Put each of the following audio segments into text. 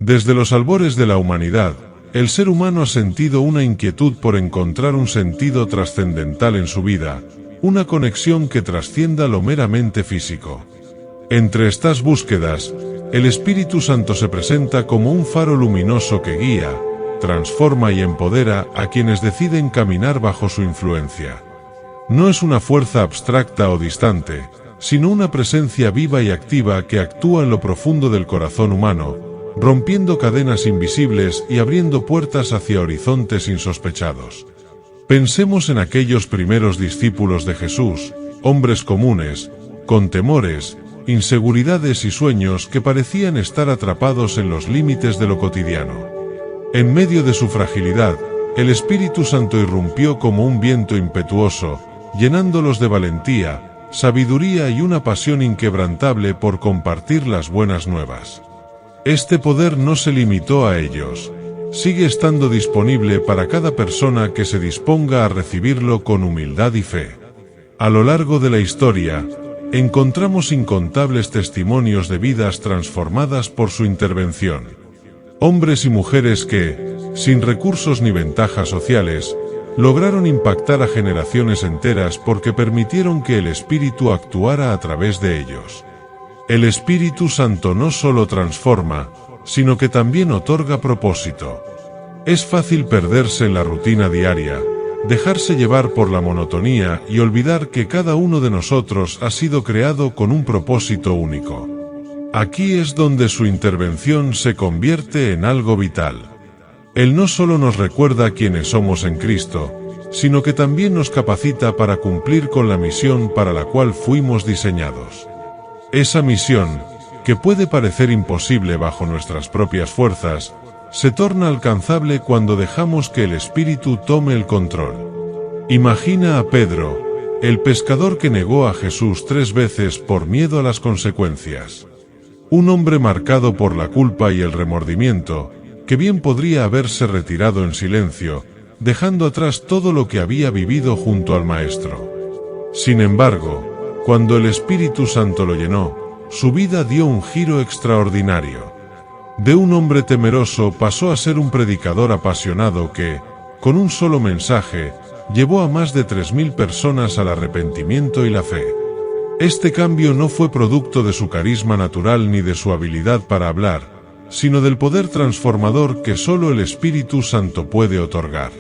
Desde los albores de la humanidad, el ser humano ha sentido una inquietud por encontrar un sentido trascendental en su vida, una conexión que trascienda lo meramente físico. Entre estas búsquedas, el Espíritu Santo se presenta como un faro luminoso que guía, transforma y empodera a quienes deciden caminar bajo su influencia. No es una fuerza abstracta o distante, sino una presencia viva y activa que actúa en lo profundo del corazón humano, rompiendo cadenas invisibles y abriendo puertas hacia horizontes insospechados. Pensemos en aquellos primeros discípulos de Jesús, hombres comunes, con temores, inseguridades y sueños que parecían estar atrapados en los límites de lo cotidiano. En medio de su fragilidad, el Espíritu Santo irrumpió como un viento impetuoso, llenándolos de valentía, sabiduría y una pasión inquebrantable por compartir las buenas nuevas. Este poder no se limitó a ellos. Sigue estando disponible para cada persona que se disponga a recibirlo con humildad y fe. A lo largo de la historia, encontramos incontables testimonios de vidas transformadas por su intervención. Hombres y mujeres que, sin recursos ni ventajas sociales, lograron impactar a generaciones enteras porque permitieron que el Espíritu actuara a través de ellos. El Espíritu Santo no solo transforma, sino que también otorga propósito. Es fácil perderse en la rutina diaria, dejarse llevar por la monotonía y olvidar que cada uno de nosotros ha sido creado con un propósito único. Aquí es donde su intervención se convierte en algo vital. Él no solo nos recuerda quiénes somos en Cristo, sino que también nos capacita para cumplir con la misión para la cual fuimos diseñados. Esa misión, que puede parecer imposible bajo nuestras propias fuerzas, se torna alcanzable cuando dejamos que el Espíritu tome el control. Imagina a Pedro, el pescador que negó a Jesús 3 veces por miedo a las consecuencias. Un hombre marcado por la culpa y el remordimiento, que bien podría haberse retirado en silencio, dejando atrás todo lo que había vivido junto al Maestro. Sin embargo, cuando el Espíritu Santo lo llenó, su vida dio un giro extraordinario. De un hombre temeroso pasó a ser un predicador apasionado que, con un solo mensaje, llevó a más de 3.000 personas al arrepentimiento y la fe. Este cambio no fue producto de su carisma natural ni de su habilidad para hablar, sino del poder transformador que solo el Espíritu Santo puede otorgar.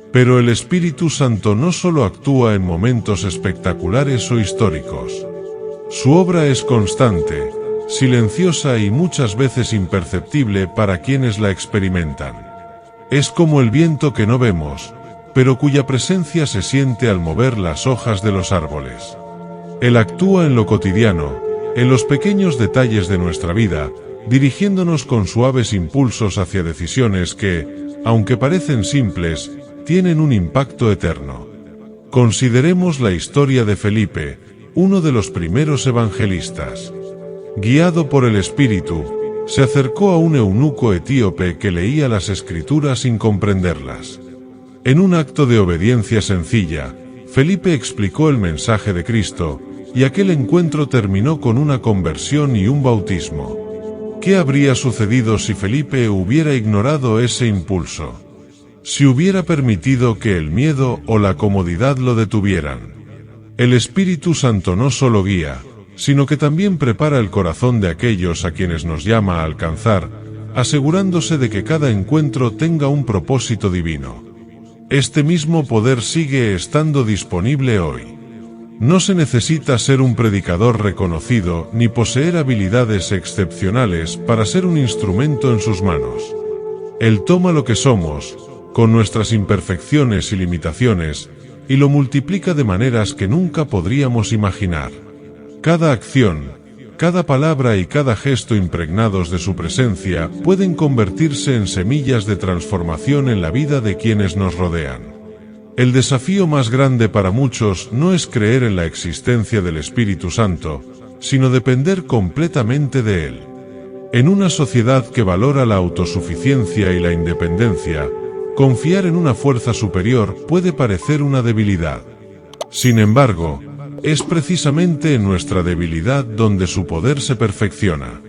Pero el Espíritu Santo no solo actúa en momentos espectaculares o históricos. Su obra es constante, silenciosa y muchas veces imperceptible para quienes la experimentan. Es como el viento que no vemos, pero cuya presencia se siente al mover las hojas de los árboles. Él actúa en lo cotidiano, en los pequeños detalles de nuestra vida, dirigiéndonos con suaves impulsos hacia decisiones que, aunque parecen simples, tienen un impacto eterno. Consideremos la historia de Felipe, uno de los primeros evangelistas. Guiado por el Espíritu, se acercó a un eunuco etíope que leía las Escrituras sin comprenderlas. En un acto de obediencia sencilla, Felipe explicó el mensaje de Cristo, y aquel encuentro terminó con una conversión y un bautismo. ¿Qué habría sucedido si Felipe hubiera ignorado ese impulso? Si hubiera permitido que el miedo o la comodidad lo detuvieran. El Espíritu Santo no solo guía, sino que también prepara el corazón de aquellos a quienes nos llama a alcanzar, asegurándose de que cada encuentro tenga un propósito divino. Este mismo poder sigue estando disponible hoy. No se necesita ser un predicador reconocido ni poseer habilidades excepcionales para ser un instrumento en sus manos. Él toma lo que somos, con nuestras imperfecciones y limitaciones, y lo multiplica de maneras que nunca podríamos imaginar. Cada acción, cada palabra y cada gesto impregnados de su presencia pueden convertirse en semillas de transformación en la vida de quienes nos rodean. El desafío más grande para muchos no es creer en la existencia del Espíritu Santo, sino depender completamente de él. En una sociedad que valora la autosuficiencia y la independencia, confiar en una fuerza superior puede parecer una debilidad. Sin embargo, es precisamente en nuestra debilidad donde su poder se perfecciona.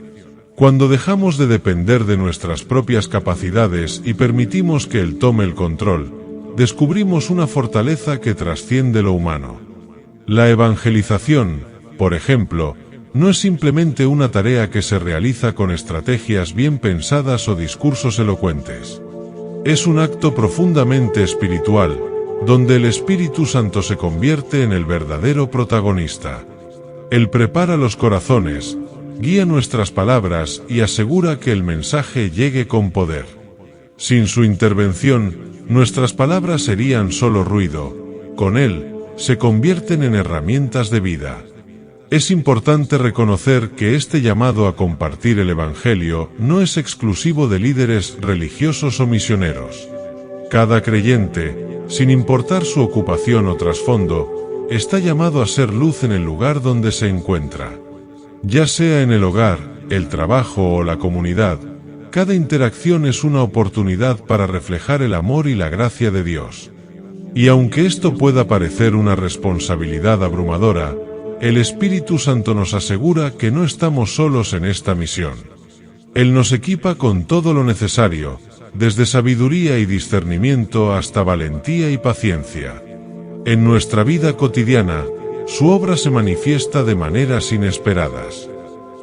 Cuando dejamos de depender de nuestras propias capacidades y permitimos que Él tome el control, descubrimos una fortaleza que trasciende lo humano. La evangelización, por ejemplo, no es simplemente una tarea que se realiza con estrategias bien pensadas o discursos elocuentes. Es un acto profundamente espiritual, donde el Espíritu Santo se convierte en el verdadero protagonista. Él prepara los corazones, guía nuestras palabras y asegura que el mensaje llegue con poder. Sin su intervención, nuestras palabras serían solo ruido. Con Él, se convierten en herramientas de vida. Es importante reconocer que este llamado a compartir el Evangelio no es exclusivo de líderes religiosos o misioneros. Cada creyente, sin importar su ocupación o trasfondo, está llamado a ser luz en el lugar donde se encuentra. Ya sea en el hogar, el trabajo o la comunidad, cada interacción es una oportunidad para reflejar el amor y la gracia de Dios. Y aunque esto pueda parecer una responsabilidad abrumadora, el Espíritu Santo nos asegura que no estamos solos en esta misión. Él nos equipa con todo lo necesario, desde sabiduría y discernimiento hasta valentía y paciencia. En nuestra vida cotidiana, su obra se manifiesta de maneras inesperadas.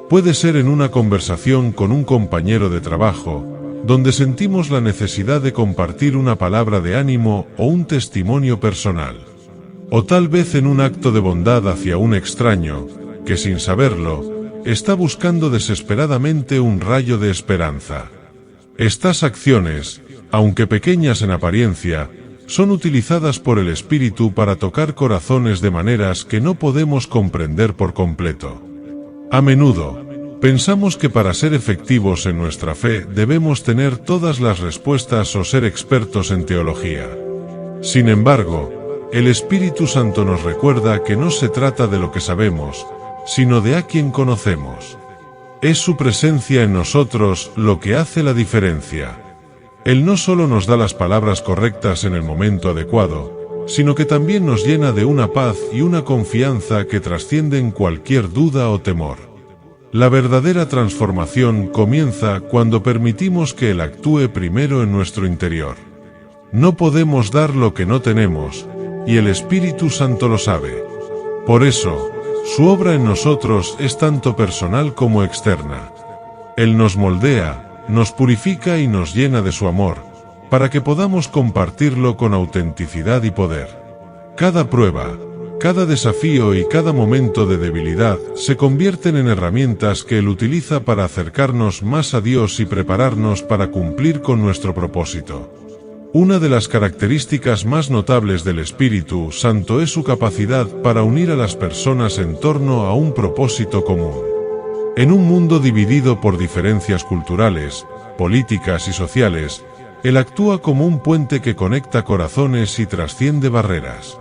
Puede ser en una conversación con un compañero de trabajo, donde sentimos la necesidad de compartir una palabra de ánimo o un testimonio personal. O tal vez en un acto de bondad hacia un extraño, que sin saberlo, está buscando desesperadamente un rayo de esperanza. Estas acciones, aunque pequeñas en apariencia, son utilizadas por el Espíritu para tocar corazones de maneras que no podemos comprender por completo. A menudo, pensamos que para ser efectivos en nuestra fe debemos tener todas las respuestas o ser expertos en teología. Sin embargo, el Espíritu Santo nos recuerda que no se trata de lo que sabemos, sino de a quien conocemos. Es su presencia en nosotros lo que hace la diferencia. Él no solo nos da las palabras correctas en el momento adecuado, sino que también nos llena de una paz y una confianza que trascienden cualquier duda o temor. La verdadera transformación comienza cuando permitimos que Él actúe primero en nuestro interior. No podemos dar lo que no tenemos, y el Espíritu Santo lo sabe. Por eso, su obra en nosotros es tanto personal como externa. Él nos moldea, nos purifica y nos llena de su amor, para que podamos compartirlo con autenticidad y poder. Cada prueba, cada desafío y cada momento de debilidad se convierten en herramientas que Él utiliza para acercarnos más a Dios y prepararnos para cumplir con nuestro propósito. Una de las características más notables del Espíritu Santo es su capacidad para unir a las personas en torno a un propósito común. En un mundo dividido por diferencias culturales, políticas y sociales, Él actúa como un puente que conecta corazones y trasciende barreras.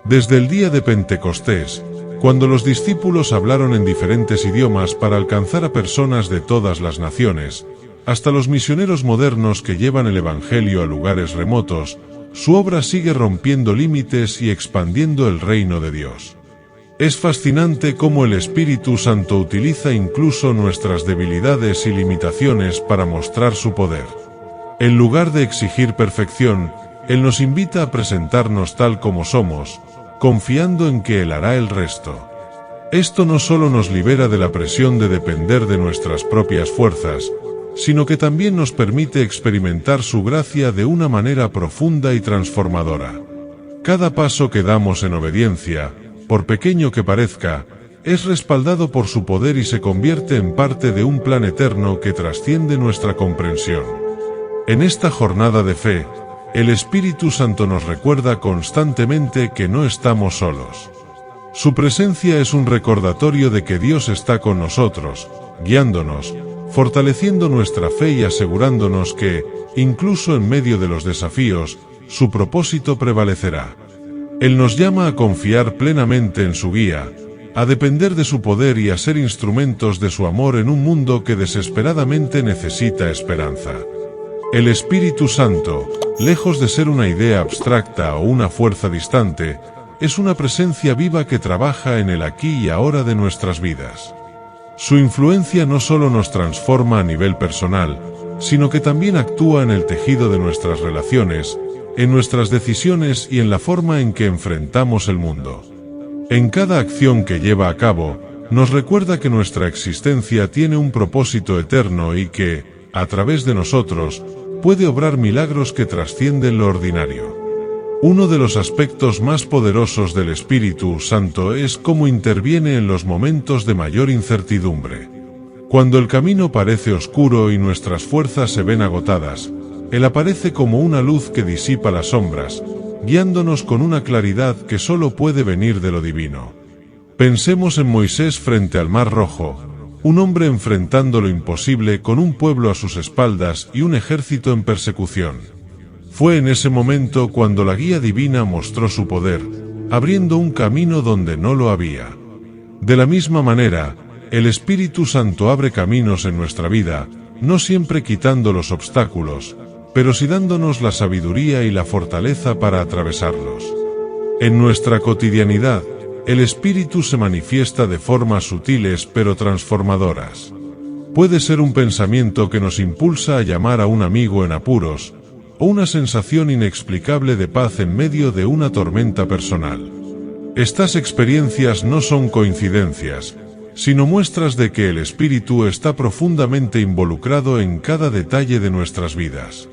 Desde el día de Pentecostés, cuando los discípulos hablaron en diferentes idiomas para alcanzar a personas de todas las naciones, hasta los misioneros modernos que llevan el Evangelio a lugares remotos, su obra sigue rompiendo límites y expandiendo el reino de Dios. Es fascinante cómo el Espíritu Santo utiliza incluso nuestras debilidades y limitaciones para mostrar su poder. En lugar de exigir perfección, Él nos invita a presentarnos tal como somos, confiando en que Él hará el resto. Esto no solo nos libera de la presión de depender de nuestras propias fuerzas, sino que también nos permite experimentar su gracia de una manera profunda y transformadora. Cada paso que damos en obediencia, por pequeño que parezca, es respaldado por su poder y se convierte en parte de un plan eterno que trasciende nuestra comprensión. En esta jornada de fe, el Espíritu Santo nos recuerda constantemente que no estamos solos. Su presencia es un recordatorio de que Dios está con nosotros, guiándonos, fortaleciendo nuestra fe y asegurándonos que, incluso en medio de los desafíos, su propósito prevalecerá. Él nos llama a confiar plenamente en su guía, a depender de su poder y a ser instrumentos de su amor en un mundo que desesperadamente necesita esperanza. El Espíritu Santo, lejos de ser una idea abstracta o una fuerza distante, es una presencia viva que trabaja en el aquí y ahora de nuestras vidas. Su influencia no solo nos transforma a nivel personal, sino que también actúa en el tejido de nuestras relaciones, en nuestras decisiones y en la forma en que enfrentamos el mundo. En cada acción que lleva a cabo, nos recuerda que nuestra existencia tiene un propósito eterno y que, a través de nosotros, puede obrar milagros que trascienden lo ordinario. Uno de los aspectos más poderosos del Espíritu Santo es cómo interviene en los momentos de mayor incertidumbre. Cuando el camino parece oscuro y nuestras fuerzas se ven agotadas, Él aparece como una luz que disipa las sombras, guiándonos con una claridad que solo puede venir de lo divino. Pensemos en Moisés frente al Mar Rojo, un hombre enfrentando lo imposible con un pueblo a sus espaldas y un ejército en persecución. Fue en ese momento cuando la guía divina mostró su poder, abriendo un camino donde no lo había. De la misma manera, el Espíritu Santo abre caminos en nuestra vida, no siempre quitando los obstáculos, pero sí dándonos la sabiduría y la fortaleza para atravesarlos. En nuestra cotidianidad, el Espíritu se manifiesta de formas sutiles pero transformadoras. Puede ser un pensamiento que nos impulsa a llamar a un amigo en apuros, o una sensación inexplicable de paz en medio de una tormenta personal. Estas experiencias no son coincidencias, sino muestras de que el Espíritu está profundamente involucrado en cada detalle de nuestras vidas.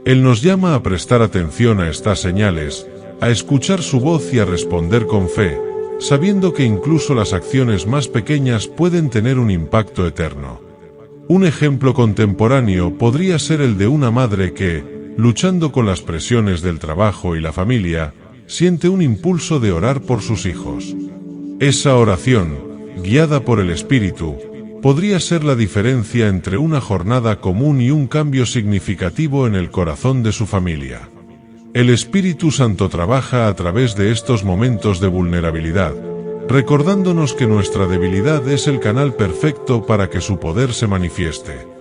Él nos llama a prestar atención a estas señales, a escuchar su voz y a responder con fe, sabiendo que incluso las acciones más pequeñas pueden tener un impacto eterno. Un ejemplo contemporáneo podría ser el de una madre que, luchando con las presiones del trabajo y la familia, siente un impulso de orar por sus hijos. Esa oración, guiada por el Espíritu, podría ser la diferencia entre una jornada común y un cambio significativo en el corazón de su familia. El Espíritu Santo trabaja a través de estos momentos de vulnerabilidad, recordándonos que nuestra debilidad es el canal perfecto para que su poder se manifieste.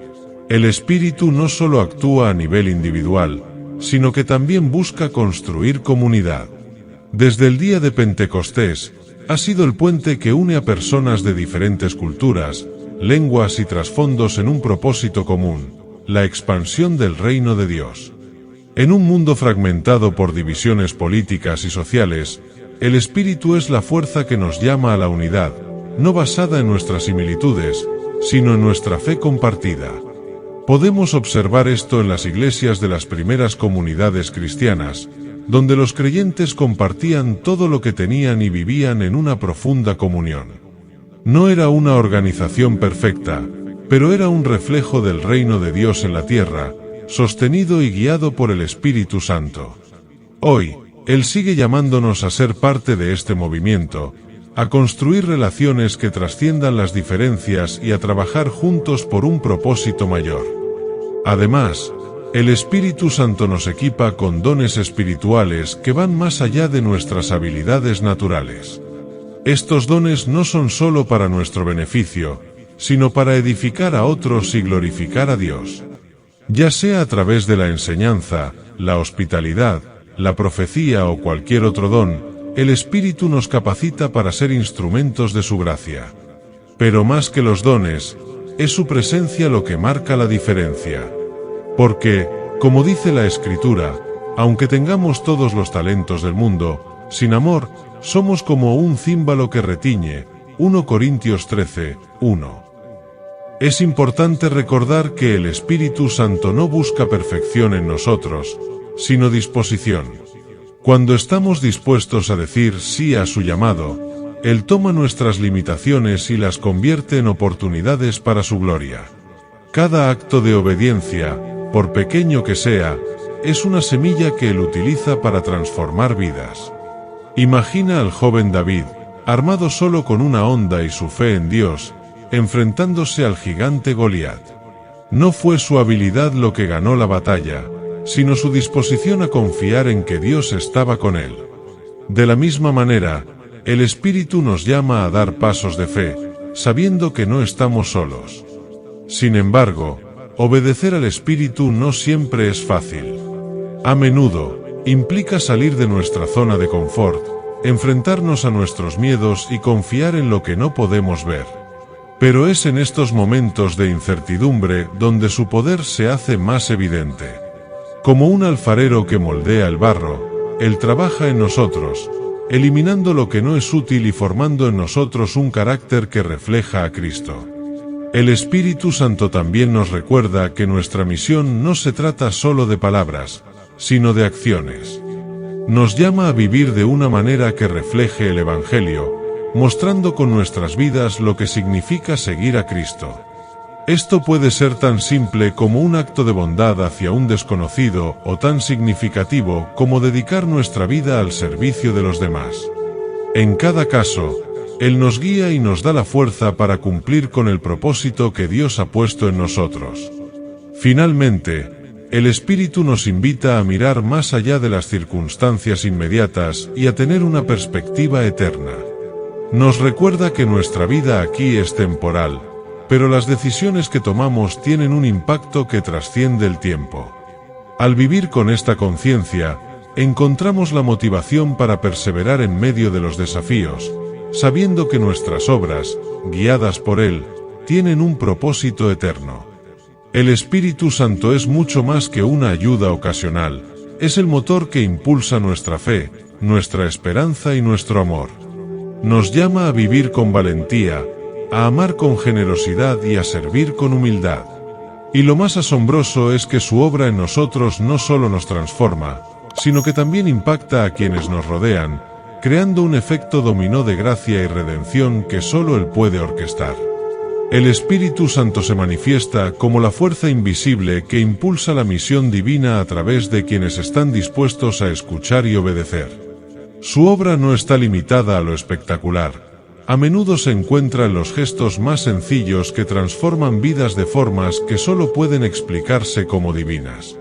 El Espíritu no solo actúa a nivel individual, sino que también busca construir comunidad. Desde el día de Pentecostés, ha sido el puente que une a personas de diferentes culturas, lenguas y trasfondos en un propósito común, la expansión del reino de Dios. En un mundo fragmentado por divisiones políticas y sociales, el Espíritu es la fuerza que nos llama a la unidad, no basada en nuestras similitudes, sino en nuestra fe compartida. Podemos observar esto en las iglesias de las primeras comunidades cristianas, donde los creyentes compartían todo lo que tenían y vivían en una profunda comunión. No era una organización perfecta, pero era un reflejo del reino de Dios en la tierra, sostenido y guiado por el Espíritu Santo. Hoy, Él sigue llamándonos a ser parte de este movimiento, a construir relaciones que trasciendan las diferencias y a trabajar juntos por un propósito mayor. Además, el Espíritu Santo nos equipa con dones espirituales que van más allá de nuestras habilidades naturales. Estos dones no son solo para nuestro beneficio, sino para edificar a otros y glorificar a Dios. Ya sea a través de la enseñanza, la hospitalidad, la profecía o cualquier otro don, el Espíritu nos capacita para ser instrumentos de su gracia. Pero más que los dones, es su presencia lo que marca la diferencia. Porque, como dice la Escritura, aunque tengamos todos los talentos del mundo, sin amor, somos como un címbalo que retiñe. 1 Corintios 13, 1. Es importante recordar que el Espíritu Santo no busca perfección en nosotros, sino disposición. Cuando estamos dispuestos a decir sí a su llamado, Él toma nuestras limitaciones y las convierte en oportunidades para su gloria. Cada acto de obediencia, por pequeño que sea, es una semilla que Él utiliza para transformar vidas. Imagina al joven David, armado solo con una honda y su fe en Dios, enfrentándose al gigante Goliat. No fue su habilidad lo que ganó la batalla, sino su disposición a confiar en que Dios estaba con él. De la misma manera, el Espíritu nos llama a dar pasos de fe, sabiendo que no estamos solos. Sin embargo, obedecer al Espíritu no siempre es fácil. A menudo, implica salir de nuestra zona de confort, enfrentarnos a nuestros miedos y confiar en lo que no podemos ver. Pero es en estos momentos de incertidumbre donde su poder se hace más evidente. Como un alfarero que moldea el barro, Él trabaja en nosotros, eliminando lo que no es útil y formando en nosotros un carácter que refleja a Cristo. El Espíritu Santo también nos recuerda que nuestra misión no se trata solo de palabras, sino de acciones. Nos llama a vivir de una manera que refleje el Evangelio, mostrando con nuestras vidas lo que significa seguir a Cristo. Esto puede ser tan simple como un acto de bondad hacia un desconocido o tan significativo como dedicar nuestra vida al servicio de los demás. En cada caso, Él nos guía y nos da la fuerza para cumplir con el propósito que Dios ha puesto en nosotros. Finalmente, el Espíritu nos invita a mirar más allá de las circunstancias inmediatas y a tener una perspectiva eterna. Nos recuerda que nuestra vida aquí es temporal, pero las decisiones que tomamos tienen un impacto que trasciende el tiempo. Al vivir con esta conciencia, encontramos la motivación para perseverar en medio de los desafíos, sabiendo que nuestras obras, guiadas por Él, tienen un propósito eterno. El Espíritu Santo es mucho más que una ayuda ocasional, es el motor que impulsa nuestra fe, nuestra esperanza y nuestro amor. Nos llama a vivir con valentía, a amar con generosidad y a servir con humildad. Y lo más asombroso es que su obra en nosotros no solo nos transforma, sino que también impacta a quienes nos rodean, creando un efecto dominó de gracia y redención que solo Él puede orquestar. El Espíritu Santo se manifiesta como la fuerza invisible que impulsa la misión divina a través de quienes están dispuestos a escuchar y obedecer. Su obra no está limitada a lo espectacular. A menudo se encuentra en los gestos más sencillos que transforman vidas de formas que solo pueden explicarse como divinas.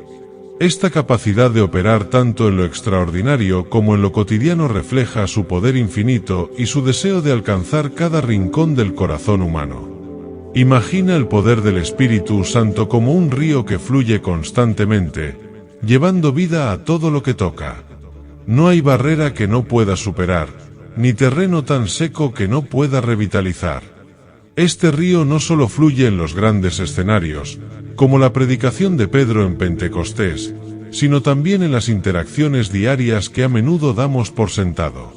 Esta capacidad de operar tanto en lo extraordinario como en lo cotidiano refleja su poder infinito y su deseo de alcanzar cada rincón del corazón humano. Imagina el poder del Espíritu Santo como un río que fluye constantemente, llevando vida a todo lo que toca. No hay barrera que no pueda superar, ni terreno tan seco que no pueda revitalizar. Este río no solo fluye en los grandes escenarios, como la predicación de Pedro en Pentecostés, sino también en las interacciones diarias que a menudo damos por sentado.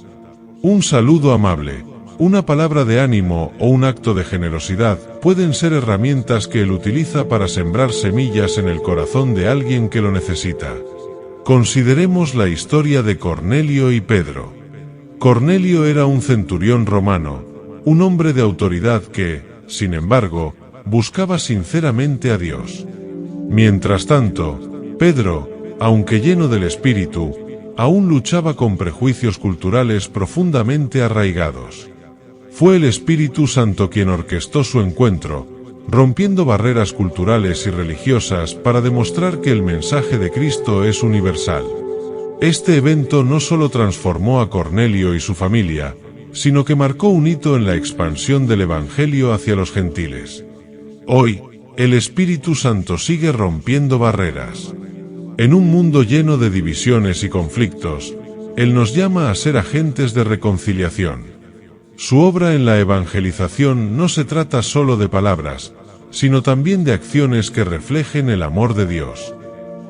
Un saludo amable, una palabra de ánimo o un acto de generosidad pueden ser herramientas que Él utiliza para sembrar semillas en el corazón de alguien que lo necesita. Consideremos la historia de Cornelio y Pedro. Cornelio era un centurión romano, un hombre de autoridad que, sin embargo, buscaba sinceramente a Dios. Mientras tanto, Pedro, aunque lleno del Espíritu, aún luchaba con prejuicios culturales profundamente arraigados. Fue el Espíritu Santo quien orquestó su encuentro, rompiendo barreras culturales y religiosas para demostrar que el mensaje de Cristo es universal. Este evento no solo transformó a Cornelio y su familia, sino que marcó un hito en la expansión del Evangelio hacia los gentiles. Hoy, el Espíritu Santo sigue rompiendo barreras. En un mundo lleno de divisiones y conflictos, Él nos llama a ser agentes de reconciliación. Su obra en la evangelización no se trata solo de palabras, sino también de acciones que reflejen el amor de Dios.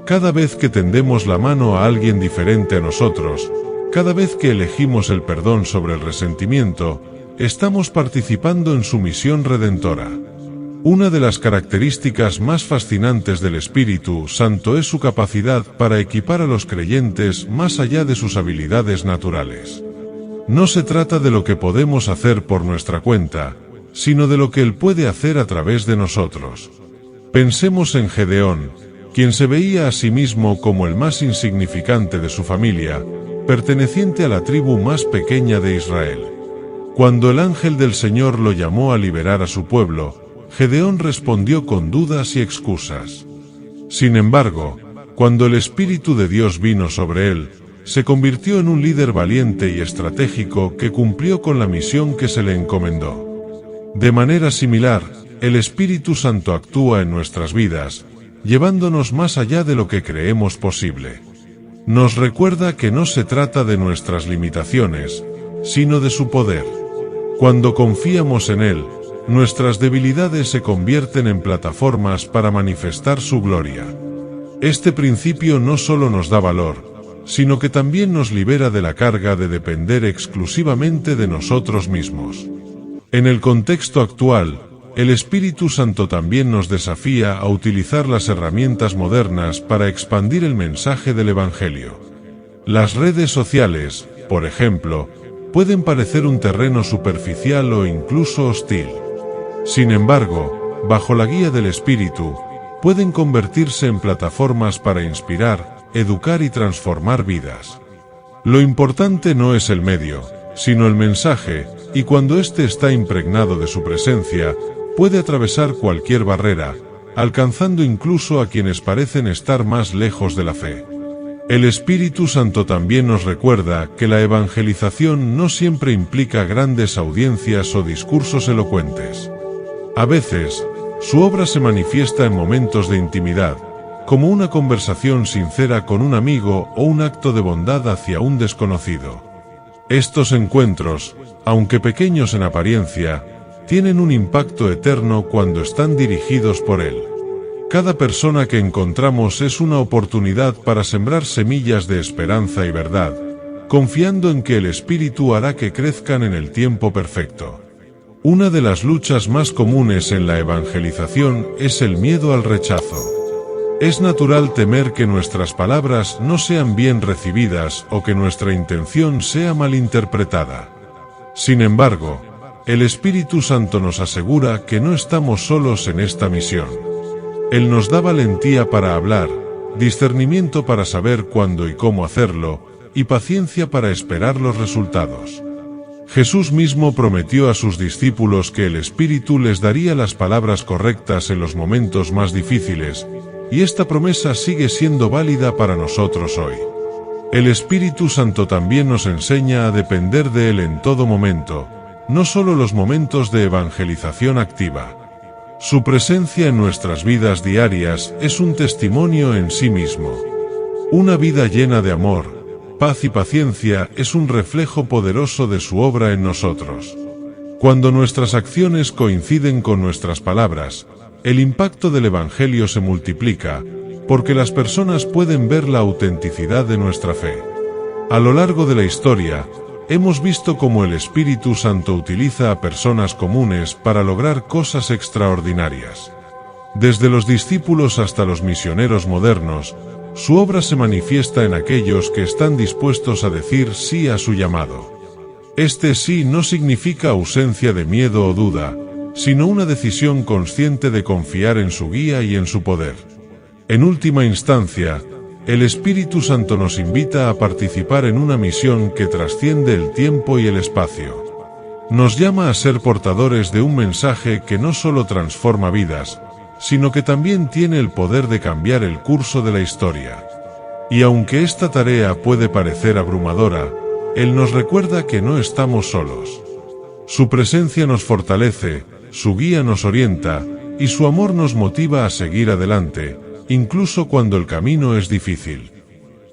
Cada vez que tendemos la mano a alguien diferente a nosotros, cada vez que elegimos el perdón sobre el resentimiento, estamos participando en su misión redentora. Una de las características más fascinantes del Espíritu Santo es su capacidad para equipar a los creyentes más allá de sus habilidades naturales. No se trata de lo que podemos hacer por nuestra cuenta, sino de lo que Él puede hacer a través de nosotros. Pensemos en Gedeón, quien se veía a sí mismo como el más insignificante de su familia, perteneciente a la tribu más pequeña de Israel. Cuando el ángel del Señor lo llamó a liberar a su pueblo, Gedeón respondió con dudas y excusas. Sin embargo, cuando el Espíritu de Dios vino sobre él, se convirtió en un líder valiente y estratégico que cumplió con la misión que se le encomendó. De manera similar, el Espíritu Santo actúa en nuestras vidas, llevándonos más allá de lo que creemos posible. Nos recuerda que no se trata de nuestras limitaciones, sino de su poder. Cuando confiamos en Él, nuestras debilidades se convierten en plataformas para manifestar su gloria. Este principio no solo nos da valor, sino que también nos libera de la carga de depender exclusivamente de nosotros mismos. En el contexto actual, el Espíritu Santo también nos desafía a utilizar las herramientas modernas para expandir el mensaje del Evangelio. Las redes sociales, por ejemplo, pueden parecer un terreno superficial o incluso hostil. Sin embargo, bajo la guía del Espíritu, pueden convertirse en plataformas para inspirar, educar y transformar vidas. Lo importante no es el medio, sino el mensaje, y cuando éste está impregnado de su presencia, puede atravesar cualquier barrera, alcanzando incluso a quienes parecen estar más lejos de la fe. El Espíritu Santo también nos recuerda que la evangelización no siempre implica grandes audiencias o discursos elocuentes. A veces, su obra se manifiesta en momentos de intimidad, como una conversación sincera con un amigo o un acto de bondad hacia un desconocido. Estos encuentros, aunque pequeños en apariencia, tienen un impacto eterno cuando están dirigidos por Él. Cada persona que encontramos es una oportunidad para sembrar semillas de esperanza y verdad, confiando en que el Espíritu hará que crezcan en el tiempo perfecto. Una de las luchas más comunes en la evangelización es el miedo al rechazo. Es natural temer que nuestras palabras no sean bien recibidas o que nuestra intención sea malinterpretada. Sin embargo, el Espíritu Santo nos asegura que no estamos solos en esta misión. Él nos da valentía para hablar, discernimiento para saber cuándo y cómo hacerlo, y paciencia para esperar los resultados. Jesús mismo prometió a sus discípulos que el Espíritu les daría las palabras correctas en los momentos más difíciles, y esta promesa sigue siendo válida para nosotros hoy. El Espíritu Santo también nos enseña a depender de Él en todo momento, no solo los momentos de evangelización activa. Su presencia en nuestras vidas diarias es un testimonio en sí mismo. Una vida llena de amor, paz y paciencia es un reflejo poderoso de su obra en nosotros. Cuando nuestras acciones coinciden con nuestras palabras, el impacto del Evangelio se multiplica, porque las personas pueden ver la autenticidad de nuestra fe. A lo largo de la historia, hemos visto cómo el Espíritu Santo utiliza a personas comunes para lograr cosas extraordinarias. Desde los discípulos hasta los misioneros modernos, su obra se manifiesta en aquellos que están dispuestos a decir sí a su llamado. Este sí no significa ausencia de miedo o duda, sino una decisión consciente de confiar en su guía y en su poder. En última instancia, el Espíritu Santo nos invita a participar en una misión que trasciende el tiempo y el espacio. Nos llama a ser portadores de un mensaje que no solo transforma vidas, sino que también tiene el poder de cambiar el curso de la historia. Y aunque esta tarea puede parecer abrumadora, Él nos recuerda que no estamos solos. Su presencia nos fortalece, su guía nos orienta, y su amor nos motiva a seguir adelante, incluso cuando el camino es difícil.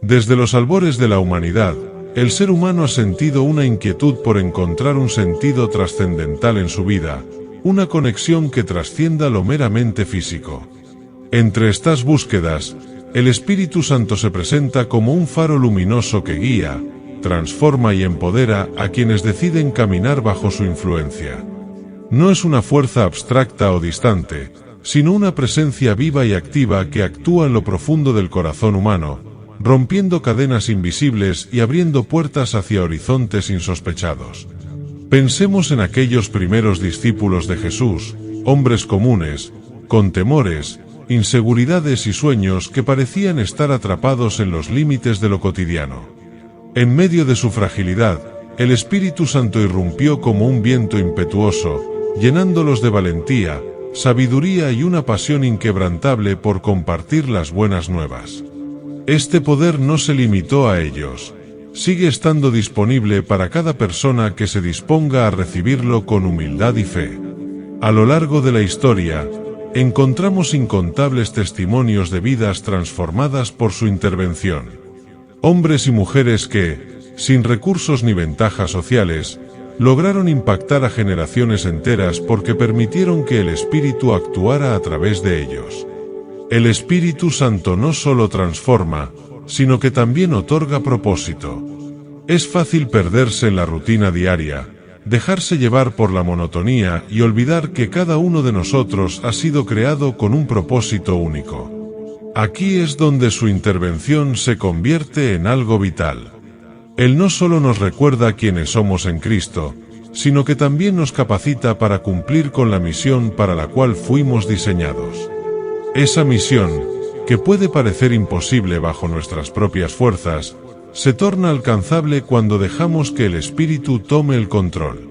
Desde los albores de la humanidad, el ser humano ha sentido una inquietud por encontrar un sentido trascendental en su vida, una conexión que trascienda lo meramente físico. Entre estas búsquedas, el Espíritu Santo se presenta como un faro luminoso que guía, transforma y empodera a quienes deciden caminar bajo su influencia. No es una fuerza abstracta o distante, sino una presencia viva y activa que actúa en lo profundo del corazón humano, rompiendo cadenas invisibles y abriendo puertas hacia horizontes insospechados. Pensemos en aquellos primeros discípulos de Jesús, hombres comunes, con temores, inseguridades y sueños que parecían estar atrapados en los límites de lo cotidiano. En medio de su fragilidad, el Espíritu Santo irrumpió como un viento impetuoso, llenándolos de valentía, sabiduría y una pasión inquebrantable por compartir las buenas nuevas. Este poder no se limitó a ellos. Sigue estando disponible para cada persona que se disponga a recibirlo con humildad y fe. A lo largo de la historia, encontramos incontables testimonios de vidas transformadas por su intervención. Hombres y mujeres que, sin recursos ni ventajas sociales, lograron impactar a generaciones enteras porque permitieron que el Espíritu actuara a través de ellos. El Espíritu Santo no solo transforma, sino que también otorga propósito. Es fácil perderse en la rutina diaria, dejarse llevar por la monotonía y olvidar que cada uno de nosotros ha sido creado con un propósito único. Aquí es donde su intervención se convierte en algo vital. Él no solo nos recuerda quiénes somos en Cristo, sino que también nos capacita para cumplir con la misión para la cual fuimos diseñados. Esa misión, que puede parecer imposible bajo nuestras propias fuerzas, se torna alcanzable cuando dejamos que el Espíritu tome el control.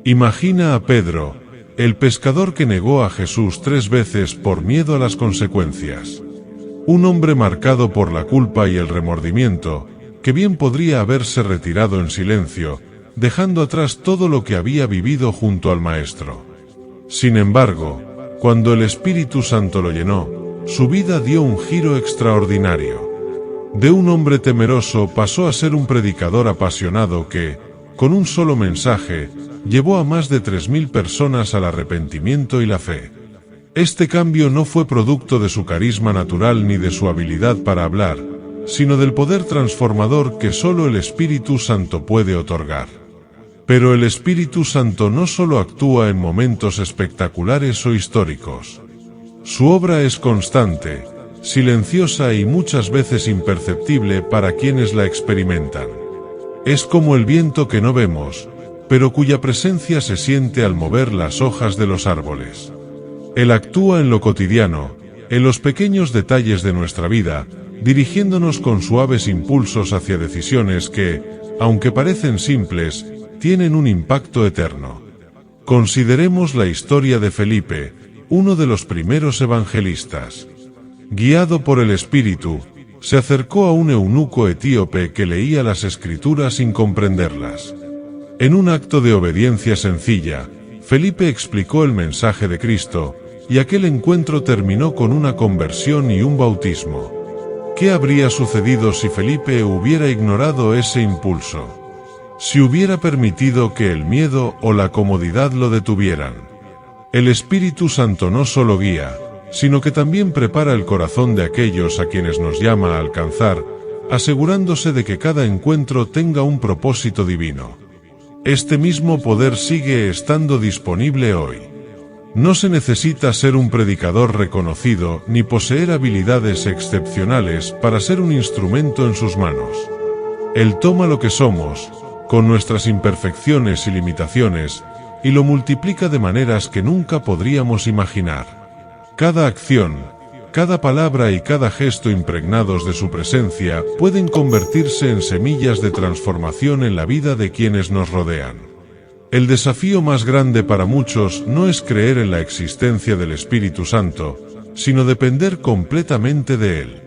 Imagina a Pedro, el pescador que negó a Jesús 3 veces por miedo a las consecuencias. Un hombre marcado por la culpa y el remordimiento, que bien podría haberse retirado en silencio, dejando atrás todo lo que había vivido junto al Maestro. Sin embargo, cuando el Espíritu Santo lo llenó, su vida dio un giro extraordinario. De un hombre temeroso pasó a ser un predicador apasionado que, con un solo mensaje, llevó a más de 3.000 personas al arrepentimiento y la fe. Este cambio no fue producto de su carisma natural ni de su habilidad para hablar, sino del poder transformador que solo el Espíritu Santo puede otorgar. Pero el Espíritu Santo no solo actúa en momentos espectaculares o históricos. Su obra es constante, silenciosa y muchas veces imperceptible para quienes la experimentan. Es como el viento que no vemos, pero cuya presencia se siente al mover las hojas de los árboles. Él actúa en lo cotidiano, en los pequeños detalles de nuestra vida, dirigiéndonos con suaves impulsos hacia decisiones que, aunque parecen simples, tienen un impacto eterno. Consideremos la historia de Felipe, uno de los primeros evangelistas. Guiado por el Espíritu, se acercó a un eunuco etíope que leía las Escrituras sin comprenderlas. En un acto de obediencia sencilla, Felipe explicó el mensaje de Cristo, y aquel encuentro terminó con una conversión y un bautismo. ¿Qué habría sucedido si Felipe hubiera ignorado ese impulso? Si hubiera permitido que el miedo o la comodidad lo detuvieran. El Espíritu Santo no solo guía, sino que también prepara el corazón de aquellos a quienes nos llama a alcanzar, asegurándose de que cada encuentro tenga un propósito divino. Este mismo poder sigue estando disponible hoy. No se necesita ser un predicador reconocido ni poseer habilidades excepcionales para ser un instrumento en sus manos. Él toma lo que somos, con nuestras imperfecciones y limitaciones, y lo multiplica de maneras que nunca podríamos imaginar. Cada acción, cada palabra y cada gesto impregnados de su presencia pueden convertirse en semillas de transformación en la vida de quienes nos rodean. El desafío más grande para muchos no es creer en la existencia del Espíritu Santo, sino depender completamente de Él.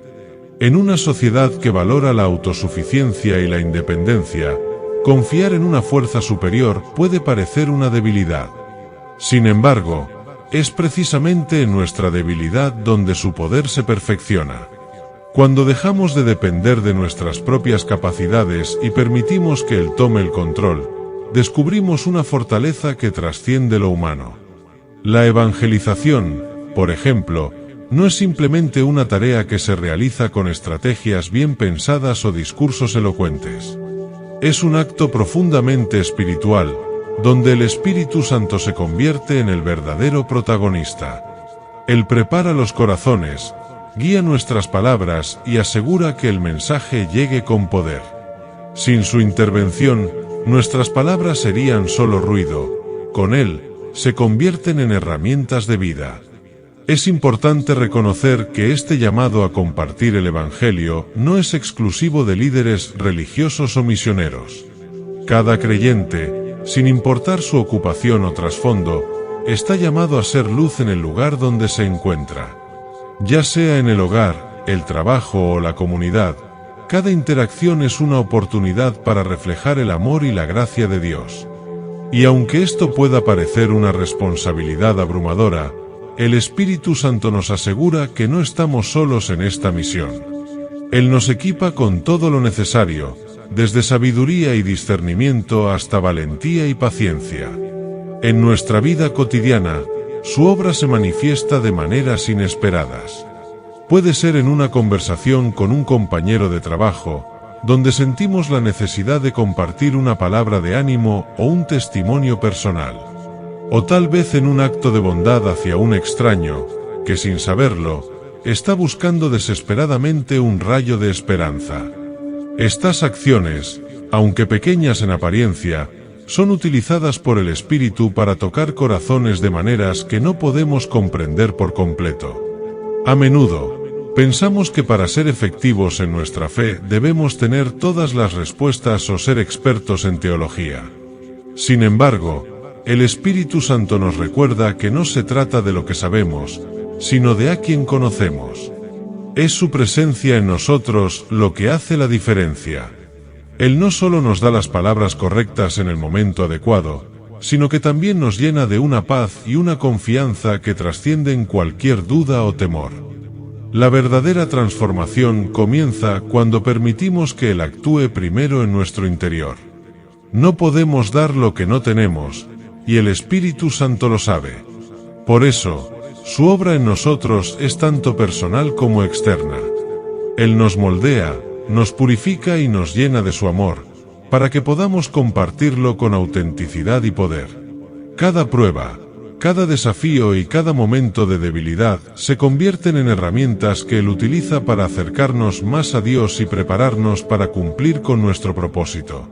En una sociedad que valora la autosuficiencia y la independencia, confiar en una fuerza superior puede parecer una debilidad. Sin embargo, es precisamente en nuestra debilidad donde su poder se perfecciona. Cuando dejamos de depender de nuestras propias capacidades y permitimos que Él tome el control, descubrimos una fortaleza que trasciende lo humano. La evangelización, por ejemplo, no es simplemente una tarea que se realiza con estrategias bien pensadas o discursos elocuentes. Es un acto profundamente espiritual, donde el Espíritu Santo se convierte en el verdadero protagonista. Él prepara los corazones, guía nuestras palabras y asegura que el mensaje llegue con poder. Sin su intervención, nuestras palabras serían solo ruido. Con Él, se convierten en herramientas de vida. Es importante reconocer que este llamado a compartir el Evangelio no es exclusivo de líderes religiosos o misioneros. Cada creyente, sin importar su ocupación o trasfondo, está llamado a ser luz en el lugar donde se encuentra. Ya sea en el hogar, el trabajo o la comunidad, cada interacción es una oportunidad para reflejar el amor y la gracia de Dios. Y aunque esto pueda parecer una responsabilidad abrumadora, el Espíritu Santo nos asegura que no estamos solos en esta misión. Él nos equipa con todo lo necesario, desde sabiduría y discernimiento hasta valentía y paciencia. En nuestra vida cotidiana, su obra se manifiesta de maneras inesperadas. Puede ser en una conversación con un compañero de trabajo, donde sentimos la necesidad de compartir una palabra de ánimo o un testimonio personal. O tal vez en un acto de bondad hacia un extraño, que sin saberlo, está buscando desesperadamente un rayo de esperanza. Estas acciones, aunque pequeñas en apariencia, son utilizadas por el Espíritu para tocar corazones de maneras que no podemos comprender por completo. A menudo, pensamos que para ser efectivos en nuestra fe debemos tener todas las respuestas o ser expertos en teología. Sin embargo, el Espíritu Santo nos recuerda que no se trata de lo que sabemos, sino de a quien conocemos. Es su presencia en nosotros lo que hace la diferencia. Él no solo nos da las palabras correctas en el momento adecuado, sino que también nos llena de una paz y una confianza que trascienden cualquier duda o temor. La verdadera transformación comienza cuando permitimos que Él actúe primero en nuestro interior. No podemos dar lo que no tenemos, y el Espíritu Santo lo sabe. Por eso, su obra en nosotros es tanto personal como externa. Él nos moldea, nos purifica y nos llena de su amor, para que podamos compartirlo con autenticidad y poder. Cada prueba, cada desafío y cada momento de debilidad se convierten en herramientas que Él utiliza para acercarnos más a Dios y prepararnos para cumplir con nuestro propósito.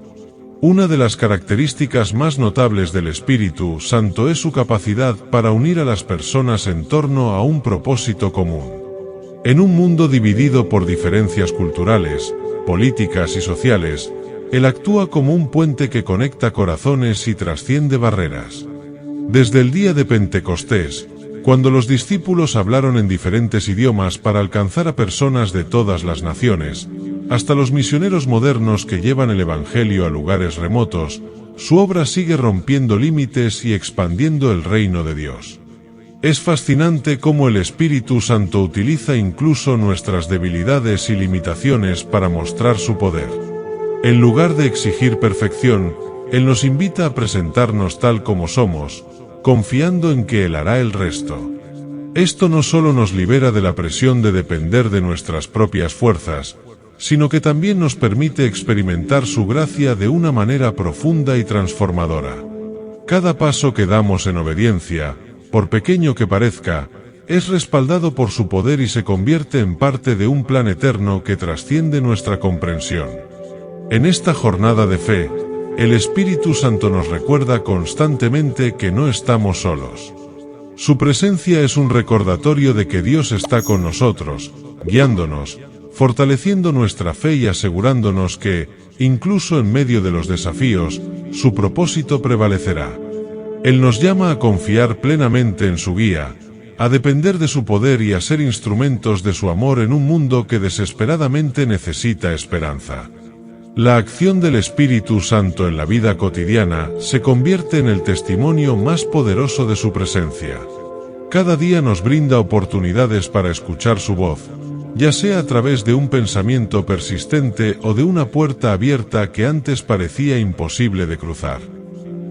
Una de las características más notables del Espíritu Santo es su capacidad para unir a las personas en torno a un propósito común. En un mundo dividido por diferencias culturales, políticas y sociales, Él actúa como un puente que conecta corazones y trasciende barreras. Desde el día de Pentecostés, cuando los discípulos hablaron en diferentes idiomas para alcanzar a personas de todas las naciones, hasta los misioneros modernos que llevan el Evangelio a lugares remotos, su obra sigue rompiendo límites y expandiendo el reino de Dios. Es fascinante cómo el Espíritu Santo utiliza incluso nuestras debilidades y limitaciones para mostrar su poder. En lugar de exigir perfección, Él nos invita a presentarnos tal como somos, confiando en que Él hará el resto. Esto no solo nos libera de la presión de depender de nuestras propias fuerzas, sino que también nos permite experimentar su gracia de una manera profunda y transformadora. Cada paso que damos en obediencia, por pequeño que parezca, es respaldado por su poder y se convierte en parte de un plan eterno que trasciende nuestra comprensión. En esta jornada de fe, el Espíritu Santo nos recuerda constantemente que no estamos solos. Su presencia es un recordatorio de que Dios está con nosotros, guiándonos, fortaleciendo nuestra fe y asegurándonos que, incluso en medio de los desafíos, su propósito prevalecerá. Él nos llama a confiar plenamente en su guía, a depender de su poder y a ser instrumentos de su amor en un mundo que desesperadamente necesita esperanza. La acción del Espíritu Santo en la vida cotidiana se convierte en el testimonio más poderoso de su presencia. Cada día nos brinda oportunidades para escuchar su voz, ya sea a través de un pensamiento persistente o de una puerta abierta que antes parecía imposible de cruzar.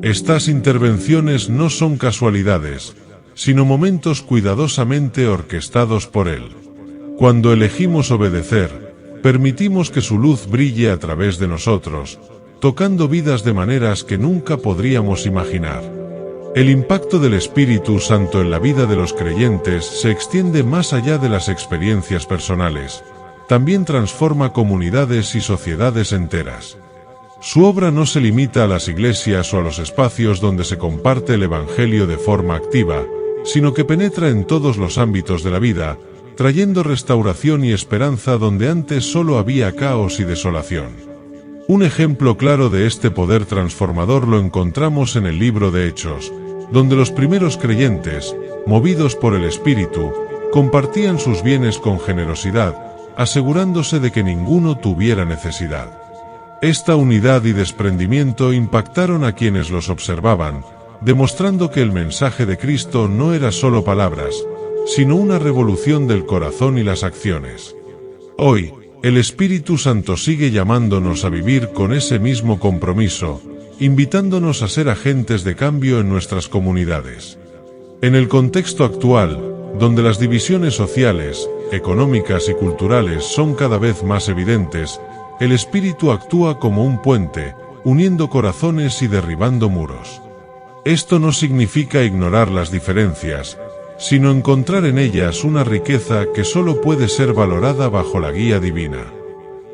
Estas intervenciones no son casualidades, sino momentos cuidadosamente orquestados por Él. Cuando elegimos obedecer, permitimos que su luz brille a través de nosotros, tocando vidas de maneras que nunca podríamos imaginar. El impacto del Espíritu Santo en la vida de los creyentes se extiende más allá de las experiencias personales. También transforma comunidades y sociedades enteras. Su obra no se limita a las iglesias o a los espacios donde se comparte el Evangelio de forma activa, sino que penetra en todos los ámbitos de la vida, trayendo restauración y esperanza donde antes solo había caos y desolación. Un ejemplo claro de este poder transformador lo encontramos en el libro de Hechos, donde los primeros creyentes, movidos por el Espíritu, compartían sus bienes con generosidad, asegurándose de que ninguno tuviera necesidad. Esta unidad y desprendimiento impactaron a quienes los observaban, demostrando que el mensaje de Cristo no era solo palabras, sino una revolución del corazón y las acciones. Hoy, el Espíritu Santo sigue llamándonos a vivir con ese mismo compromiso, invitándonos a ser agentes de cambio en nuestras comunidades. En el contexto actual, donde las divisiones sociales, económicas y culturales son cada vez más evidentes, el Espíritu actúa como un puente, uniendo corazones y derribando muros. Esto no significa ignorar las diferencias, sino encontrar en ellas una riqueza que solo puede ser valorada bajo la guía divina.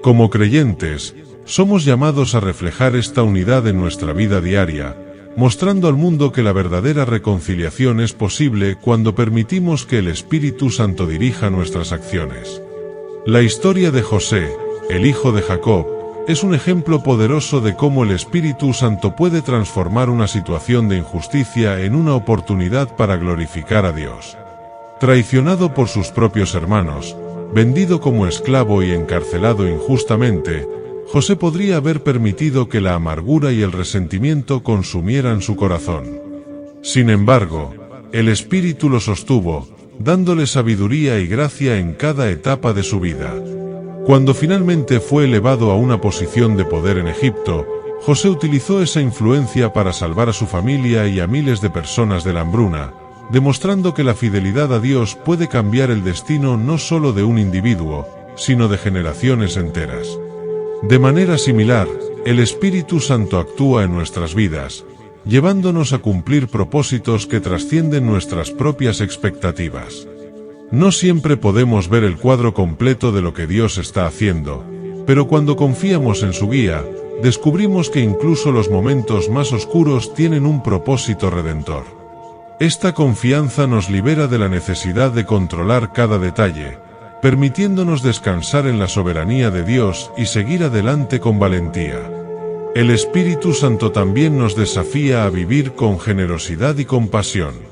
Como creyentes, somos llamados a reflejar esta unidad en nuestra vida diaria, mostrando al mundo que la verdadera reconciliación es posible cuando permitimos que el Espíritu Santo dirija nuestras acciones. La historia de José, el hijo de Jacob, es un ejemplo poderoso de cómo el Espíritu Santo puede transformar una situación de injusticia en una oportunidad para glorificar a Dios. Traicionado por sus propios hermanos, vendido como esclavo y encarcelado injustamente, José podría haber permitido que la amargura y el resentimiento consumieran su corazón. Sin embargo, el Espíritu lo sostuvo, dándole sabiduría y gracia en cada etapa de su vida. Cuando finalmente fue elevado a una posición de poder en Egipto, José utilizó esa influencia para salvar a su familia y a miles de personas de la hambruna, demostrando que la fidelidad a Dios puede cambiar el destino no solo de un individuo, sino de generaciones enteras. De manera similar, el Espíritu Santo actúa en nuestras vidas, llevándonos a cumplir propósitos que trascienden nuestras propias expectativas. No siempre podemos ver el cuadro completo de lo que Dios está haciendo, pero cuando confiamos en su guía, descubrimos que incluso los momentos más oscuros tienen un propósito redentor. Esta confianza nos libera de la necesidad de controlar cada detalle, permitiéndonos descansar en la soberanía de Dios y seguir adelante con valentía. El Espíritu Santo también nos desafía a vivir con generosidad y compasión.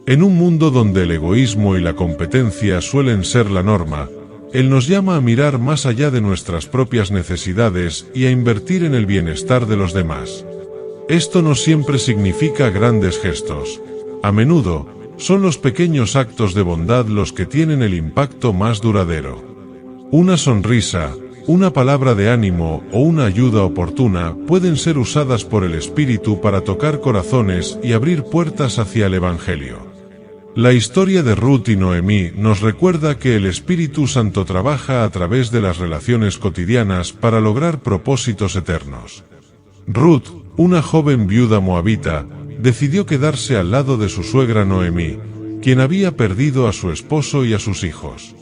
En un mundo donde el egoísmo y la competencia suelen ser la norma, Él nos llama a mirar más allá de nuestras propias necesidades y a invertir en el bienestar de los demás. Esto no siempre significa grandes gestos. A menudo, son los pequeños actos de bondad los que tienen el impacto más duradero. Una sonrisa, una palabra de ánimo o una ayuda oportuna pueden ser usadas por el Espíritu para tocar corazones y abrir puertas hacia el Evangelio. La historia de Ruth y Noemí nos recuerda que el Espíritu Santo trabaja a través de las relaciones cotidianas para lograr propósitos eternos. Ruth, una joven viuda moabita, decidió quedarse al lado de su suegra Noemí, quien había perdido a su esposo y a sus hijos.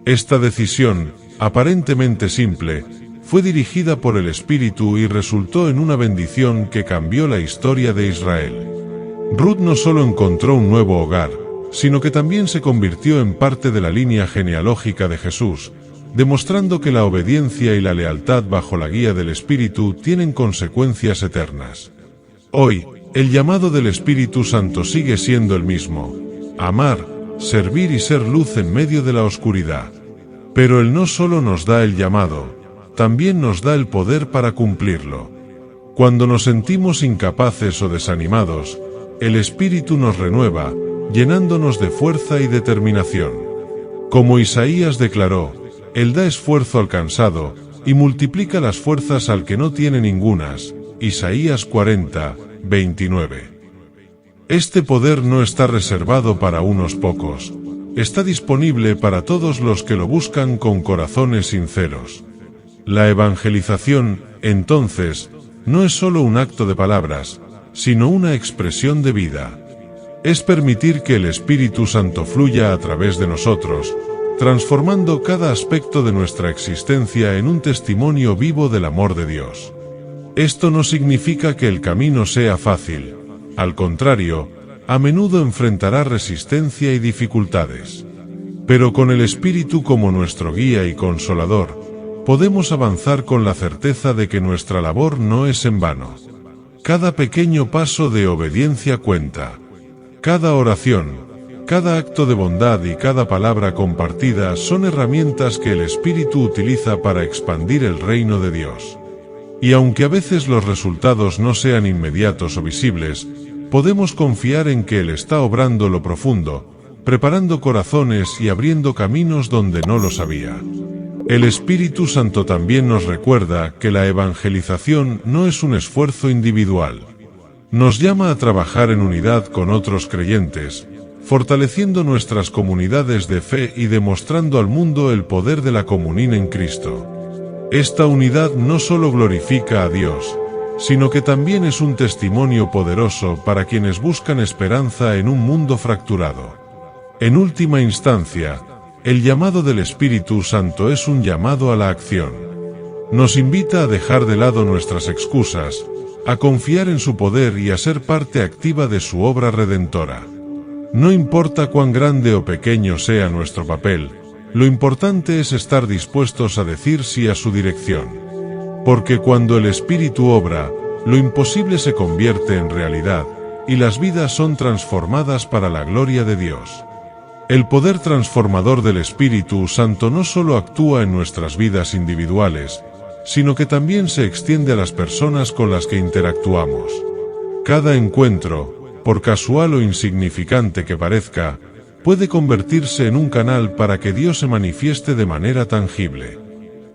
Esta decisión, aparentemente simple, fue dirigida por el Espíritu y resultó en una bendición que cambió la historia de Israel. Ruth no solo encontró un nuevo hogar, sino que también se convirtió en parte de la línea genealógica de Jesús, demostrando que la obediencia y la lealtad bajo la guía del Espíritu tienen consecuencias eternas. Hoy, el llamado del Espíritu Santo sigue siendo el mismo: amar, servir y ser luz en medio de la oscuridad. Pero Él no solo nos da el llamado, también nos da el poder para cumplirlo. Cuando nos sentimos incapaces o desanimados, el Espíritu nos renueva, llenándonos de fuerza y determinación. Como Isaías declaró, Él da esfuerzo al cansado, y multiplica las fuerzas al que no tiene ningunas. Isaías 40, 29. Este poder no está reservado para unos pocos, está disponible para todos los que lo buscan con corazones sinceros. La evangelización, entonces, no es solo un acto de palabras, sino una expresión de vida. Es permitir que el Espíritu Santo fluya a través de nosotros, transformando cada aspecto de nuestra existencia en un testimonio vivo del amor de Dios. Esto no significa que el camino sea fácil, al contrario, a menudo enfrentará resistencia y dificultades. Pero con el Espíritu como nuestro guía y consolador, podemos avanzar con la certeza de que nuestra labor no es en vano. Cada pequeño paso de obediencia cuenta. Cada oración, cada acto de bondad y cada palabra compartida son herramientas que el Espíritu utiliza para expandir el reino de Dios. Y aunque a veces los resultados no sean inmediatos o visibles, podemos confiar en que Él está obrando lo profundo, preparando corazones y abriendo caminos donde no los había. El Espíritu Santo también nos recuerda que la evangelización no es un esfuerzo individual. Nos llama a trabajar en unidad con otros creyentes, fortaleciendo nuestras comunidades de fe y demostrando al mundo el poder de la comunión en Cristo. Esta unidad no solo glorifica a Dios, sino que también es un testimonio poderoso para quienes buscan esperanza en un mundo fracturado. En última instancia, el llamado del Espíritu Santo es un llamado a la acción. Nos invita a dejar de lado nuestras excusas, a confiar en su poder y a ser parte activa de su obra redentora. No importa cuán grande o pequeño sea nuestro papel, lo importante es estar dispuestos a decir sí a su dirección. Porque cuando el Espíritu obra, lo imposible se convierte en realidad, y las vidas son transformadas para la gloria de Dios. El poder transformador del Espíritu Santo no solo actúa en nuestras vidas individuales, sino que también se extiende a las personas con las que interactuamos. Cada encuentro, por casual o insignificante que parezca, puede convertirse en un canal para que Dios se manifieste de manera tangible.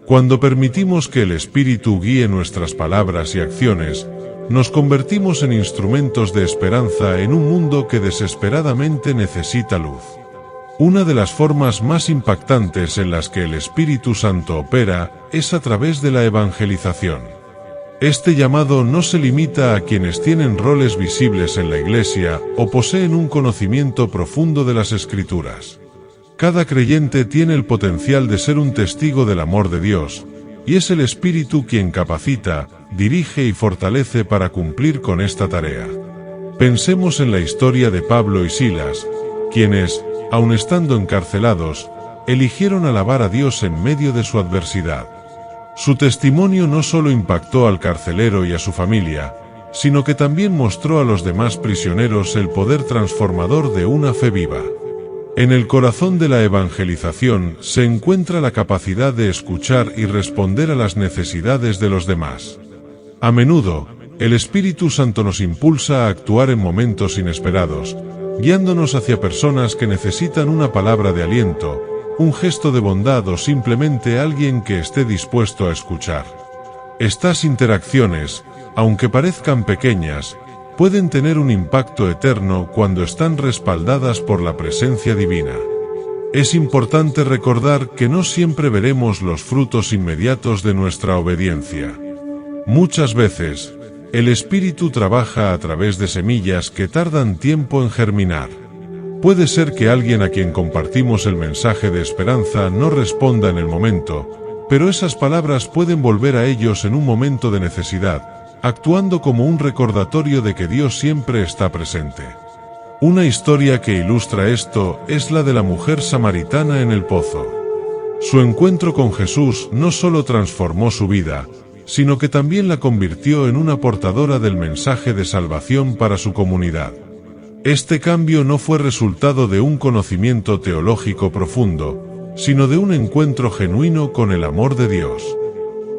Cuando permitimos que el Espíritu guíe nuestras palabras y acciones, nos convertimos en instrumentos de esperanza en un mundo que desesperadamente necesita luz. Una de las formas más impactantes en las que el Espíritu Santo opera es a través de la evangelización. Este llamado no se limita a quienes tienen roles visibles en la Iglesia o poseen un conocimiento profundo de las Escrituras. Cada creyente tiene el potencial de ser un testigo del amor de Dios, y es el Espíritu quien capacita, dirige y fortalece para cumplir con esta tarea. Pensemos en la historia de Pablo y Silas, quienes, aun estando encarcelados, eligieron alabar a Dios en medio de su adversidad. Su testimonio no solo impactó al carcelero y a su familia, sino que también mostró a los demás prisioneros el poder transformador de una fe viva. En el corazón de la evangelización se encuentra la capacidad de escuchar y responder a las necesidades de los demás. A menudo, el Espíritu Santo nos impulsa a actuar en momentos inesperados, guiándonos hacia personas que necesitan una palabra de aliento, un gesto de bondad o simplemente alguien que esté dispuesto a escuchar. Estas interacciones, aunque parezcan pequeñas, pueden tener un impacto eterno cuando están respaldadas por la presencia divina. Es importante recordar que no siempre veremos los frutos inmediatos de nuestra obediencia. Muchas veces, el Espíritu trabaja a través de semillas que tardan tiempo en germinar. Puede ser que alguien a quien compartimos el mensaje de esperanza no responda en el momento, pero esas palabras pueden volver a ellos en un momento de necesidad, actuando como un recordatorio de que Dios siempre está presente. Una historia que ilustra esto es la de la mujer samaritana en el pozo. Su encuentro con Jesús no solo transformó su vida, sino que también la convirtió en una portadora del mensaje de salvación para su comunidad. Este cambio no fue resultado de un conocimiento teológico profundo, sino de un encuentro genuino con el amor de Dios.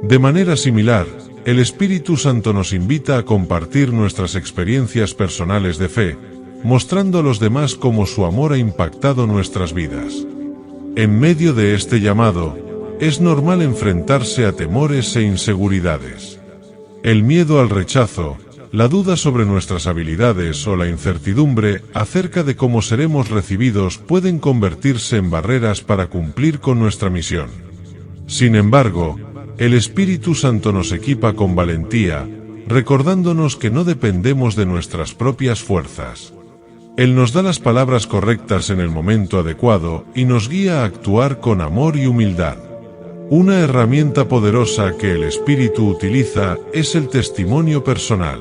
De manera similar, el Espíritu Santo nos invita a compartir nuestras experiencias personales de fe, mostrando a los demás cómo su amor ha impactado nuestras vidas. En medio de este llamado, es normal enfrentarse a temores e inseguridades. El miedo al rechazo, la duda sobre nuestras habilidades o la incertidumbre acerca de cómo seremos recibidos pueden convertirse en barreras para cumplir con nuestra misión. Sin embargo, el Espíritu Santo nos equipa con valentía, recordándonos que no dependemos de nuestras propias fuerzas. Él nos da las palabras correctas en el momento adecuado y nos guía a actuar con amor y humildad. Una herramienta poderosa que el Espíritu utiliza es el testimonio personal.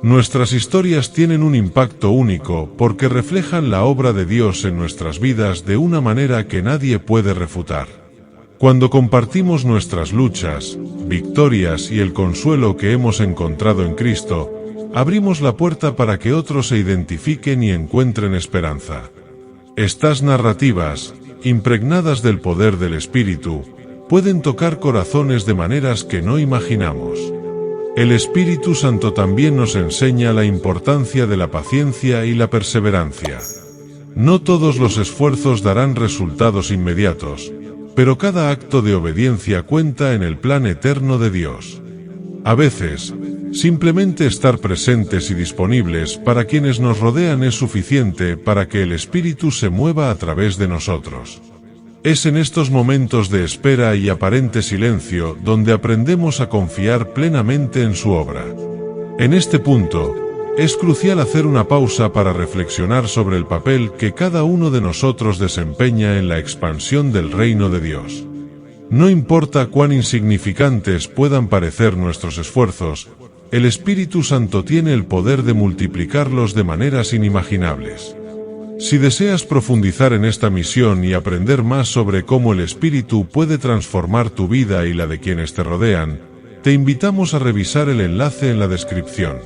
Nuestras historias tienen un impacto único porque reflejan la obra de Dios en nuestras vidas de una manera que nadie puede refutar. Cuando compartimos nuestras luchas, victorias y el consuelo que hemos encontrado en Cristo, abrimos la puerta para que otros se identifiquen y encuentren esperanza. Estas narrativas, impregnadas del poder del Espíritu, pueden tocar corazones de maneras que no imaginamos. El Espíritu Santo también nos enseña la importancia de la paciencia y la perseverancia. No todos los esfuerzos darán resultados inmediatos, pero cada acto de obediencia cuenta en el plan eterno de Dios. A veces, simplemente estar presentes y disponibles para quienes nos rodean es suficiente para que el Espíritu se mueva a través de nosotros. Es en estos momentos de espera y aparente silencio donde aprendemos a confiar plenamente en su obra. En este punto, es crucial hacer una pausa para reflexionar sobre el papel que cada uno de nosotros desempeña en la expansión del reino de Dios. No importa cuán insignificantes puedan parecer nuestros esfuerzos, el Espíritu Santo tiene el poder de multiplicarlos de maneras inimaginables. Si deseas profundizar en esta misión y aprender más sobre cómo el Espíritu puede transformar tu vida y la de quienes te rodean, te invitamos a revisar el enlace en la descripción.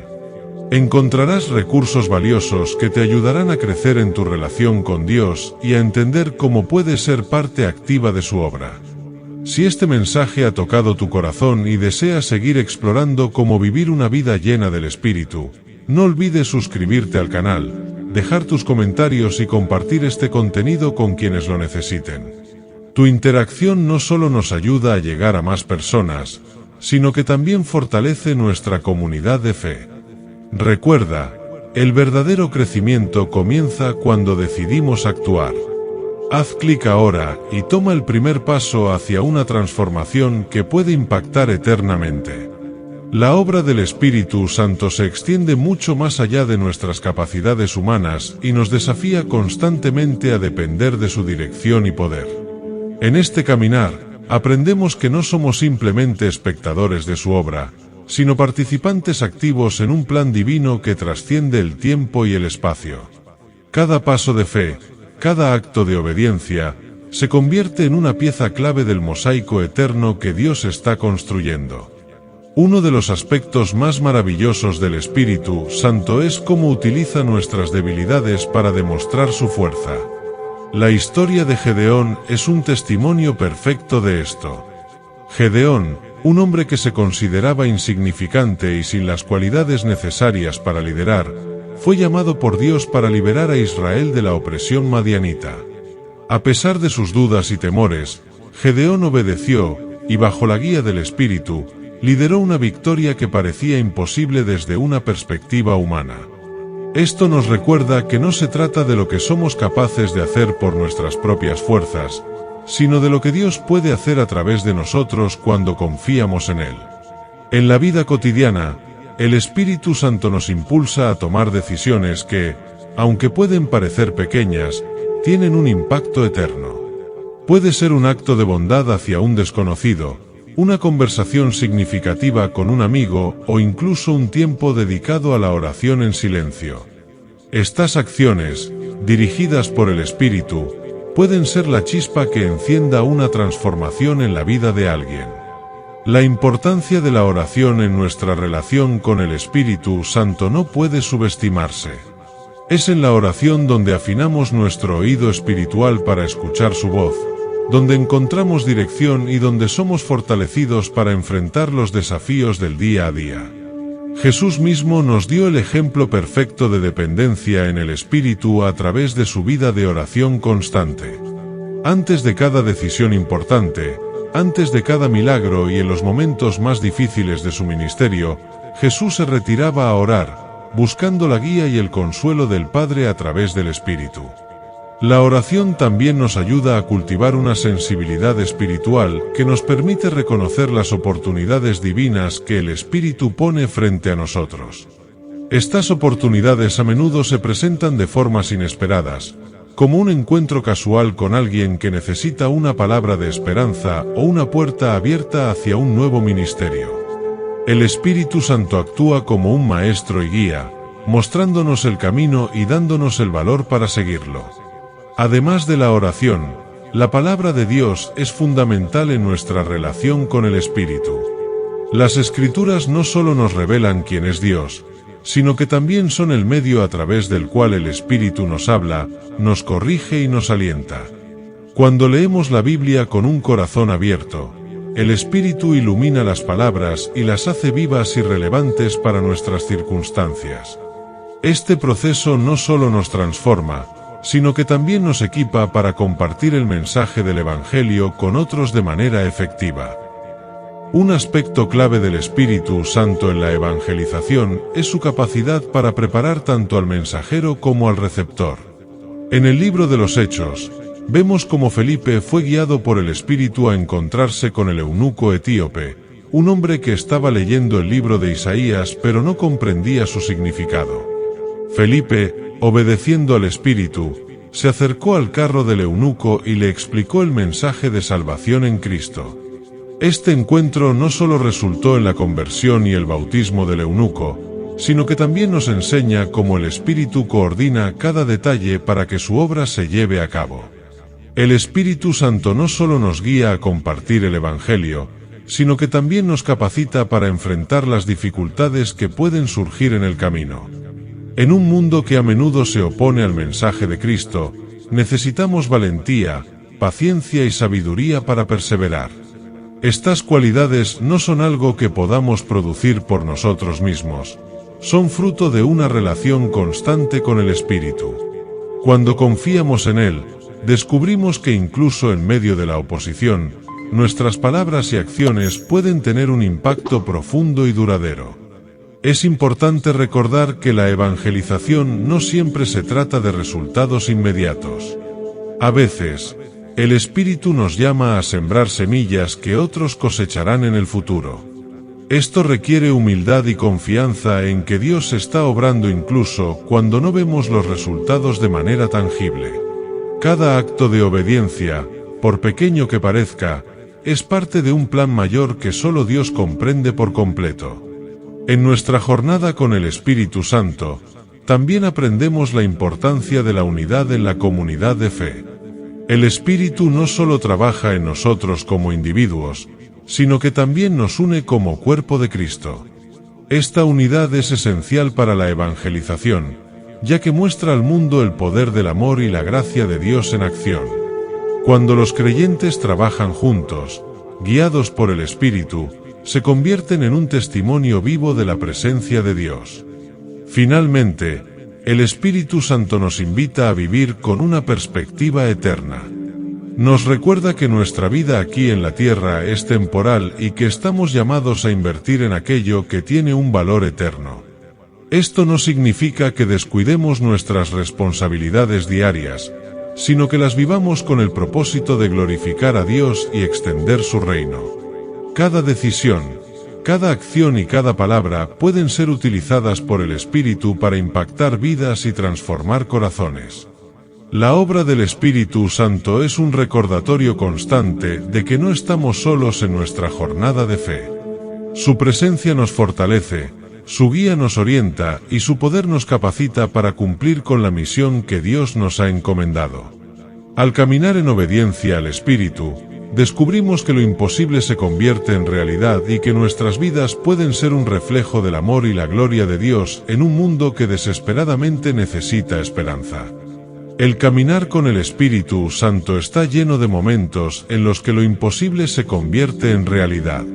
Encontrarás recursos valiosos que te ayudarán a crecer en tu relación con Dios y a entender cómo puedes ser parte activa de su obra. Si este mensaje ha tocado tu corazón y deseas seguir explorando cómo vivir una vida llena del Espíritu, no olvides suscribirte al canal, dejar tus comentarios y compartir este contenido con quienes lo necesiten. Tu interacción no solo nos ayuda a llegar a más personas, sino que también fortalece nuestra comunidad de fe. Recuerda, el verdadero crecimiento comienza cuando decidimos actuar. Haz clic ahora y toma el primer paso hacia una transformación que puede impactar eternamente. La obra del Espíritu Santo se extiende mucho más allá de nuestras capacidades humanas y nos desafía constantemente a depender de su dirección y poder. En este caminar, aprendemos que no somos simplemente espectadores de su obra, sino participantes activos en un plan divino que trasciende el tiempo y el espacio. Cada paso de fe, cada acto de obediencia, se convierte en una pieza clave del mosaico eterno que Dios está construyendo. Uno de los aspectos más maravillosos del Espíritu Santo es cómo utiliza nuestras debilidades para demostrar su fuerza. La historia de Gedeón es un testimonio perfecto de esto. Gedeón, un hombre que se consideraba insignificante y sin las cualidades necesarias para liderar, fue llamado por Dios para liberar a Israel de la opresión madianita. A pesar de sus dudas y temores, Gedeón obedeció, y bajo la guía del Espíritu, lideró una victoria que parecía imposible desde una perspectiva humana. Esto nos recuerda que no se trata de lo que somos capaces de hacer por nuestras propias fuerzas, sino de lo que Dios puede hacer a través de nosotros cuando confiamos en Él. En la vida cotidiana, el Espíritu Santo nos impulsa a tomar decisiones que, aunque pueden parecer pequeñas, tienen un impacto eterno. Puede ser un acto de bondad hacia un desconocido, una conversación significativa con un amigo o incluso un tiempo dedicado a la oración en silencio. Estas acciones, dirigidas por el Espíritu, pueden ser la chispa que encienda una transformación en la vida de alguien. La importancia de la oración en nuestra relación con el Espíritu Santo no puede subestimarse. Es en la oración donde afinamos nuestro oído espiritual para escuchar su voz, donde encontramos dirección y donde somos fortalecidos para enfrentar los desafíos del día a día. Jesús mismo nos dio el ejemplo perfecto de dependencia en el Espíritu a través de su vida de oración constante. Antes de cada decisión importante, antes de cada milagro y en los momentos más difíciles de su ministerio, Jesús se retiraba a orar, buscando la guía y el consuelo del Padre a través del Espíritu. La oración también nos ayuda a cultivar una sensibilidad espiritual que nos permite reconocer las oportunidades divinas que el Espíritu pone frente a nosotros. Estas oportunidades a menudo se presentan de formas inesperadas, como un encuentro casual con alguien que necesita una palabra de esperanza o una puerta abierta hacia un nuevo ministerio. El Espíritu Santo actúa como un maestro y guía, mostrándonos el camino y dándonos el valor para seguirlo. Además de la oración, la palabra de Dios es fundamental en nuestra relación con el Espíritu. Las Escrituras no solo nos revelan quién es Dios, sino que también son el medio a través del cual el Espíritu nos habla, nos corrige y nos alienta. Cuando leemos la Biblia con un corazón abierto, el Espíritu ilumina las palabras y las hace vivas y relevantes para nuestras circunstancias. Este proceso no solo nos transforma, sino que también nos equipa para compartir el mensaje del Evangelio con otros de manera efectiva. Un aspecto clave del Espíritu Santo en la evangelización es su capacidad para preparar tanto al mensajero como al receptor. En el libro de los Hechos, vemos cómo Felipe fue guiado por el Espíritu a encontrarse con el eunuco etíope, un hombre que estaba leyendo el libro de Isaías pero no comprendía su significado. Felipe, obedeciendo al Espíritu, se acercó al carro del eunuco y le explicó el mensaje de salvación en Cristo. Este encuentro no solo resultó en la conversión y el bautismo del eunuco, sino que también nos enseña cómo el Espíritu coordina cada detalle para que su obra se lleve a cabo. El Espíritu Santo no solo nos guía a compartir el Evangelio, sino que también nos capacita para enfrentar las dificultades que pueden surgir en el camino. En un mundo que a menudo se opone al mensaje de Cristo, necesitamos valentía, paciencia y sabiduría para perseverar. Estas cualidades no son algo que podamos producir por nosotros mismos, son fruto de una relación constante con el Espíritu. Cuando confiamos en Él, descubrimos que incluso en medio de la oposición, nuestras palabras y acciones pueden tener un impacto profundo y duradero. Es importante recordar que la evangelización no siempre se trata de resultados inmediatos. A veces, el Espíritu nos llama a sembrar semillas que otros cosecharán en el futuro. Esto requiere humildad y confianza en que Dios está obrando incluso cuando no vemos los resultados de manera tangible. Cada acto de obediencia, por pequeño que parezca, es parte de un plan mayor que solo Dios comprende por completo. En nuestra jornada con el Espíritu Santo, también aprendemos la importancia de la unidad en la comunidad de fe. El Espíritu no solo trabaja en nosotros como individuos, sino que también nos une como cuerpo de Cristo. Esta unidad es esencial para la evangelización, ya que muestra al mundo el poder del amor y la gracia de Dios en acción. Cuando los creyentes trabajan juntos, guiados por el Espíritu, se convierten en un testimonio vivo de la presencia de Dios. Finalmente, el Espíritu Santo nos invita a vivir con una perspectiva eterna. Nos recuerda que nuestra vida aquí en la tierra es temporal y que estamos llamados a invertir en aquello que tiene un valor eterno. Esto no significa que descuidemos nuestras responsabilidades diarias, sino que las vivamos con el propósito de glorificar a Dios y extender su reino. Cada decisión, cada acción y cada palabra pueden ser utilizadas por el Espíritu para impactar vidas y transformar corazones. La obra del Espíritu Santo es un recordatorio constante de que no estamos solos en nuestra jornada de fe. Su presencia nos fortalece, su guía nos orienta y su poder nos capacita para cumplir con la misión que Dios nos ha encomendado. Al caminar en obediencia al Espíritu, descubrimos que lo imposible se convierte en realidad y que nuestras vidas pueden ser un reflejo del amor y la gloria de Dios en un mundo que desesperadamente necesita esperanza. El caminar con el Espíritu Santo está lleno de momentos en los que lo imposible se convierte en realidad.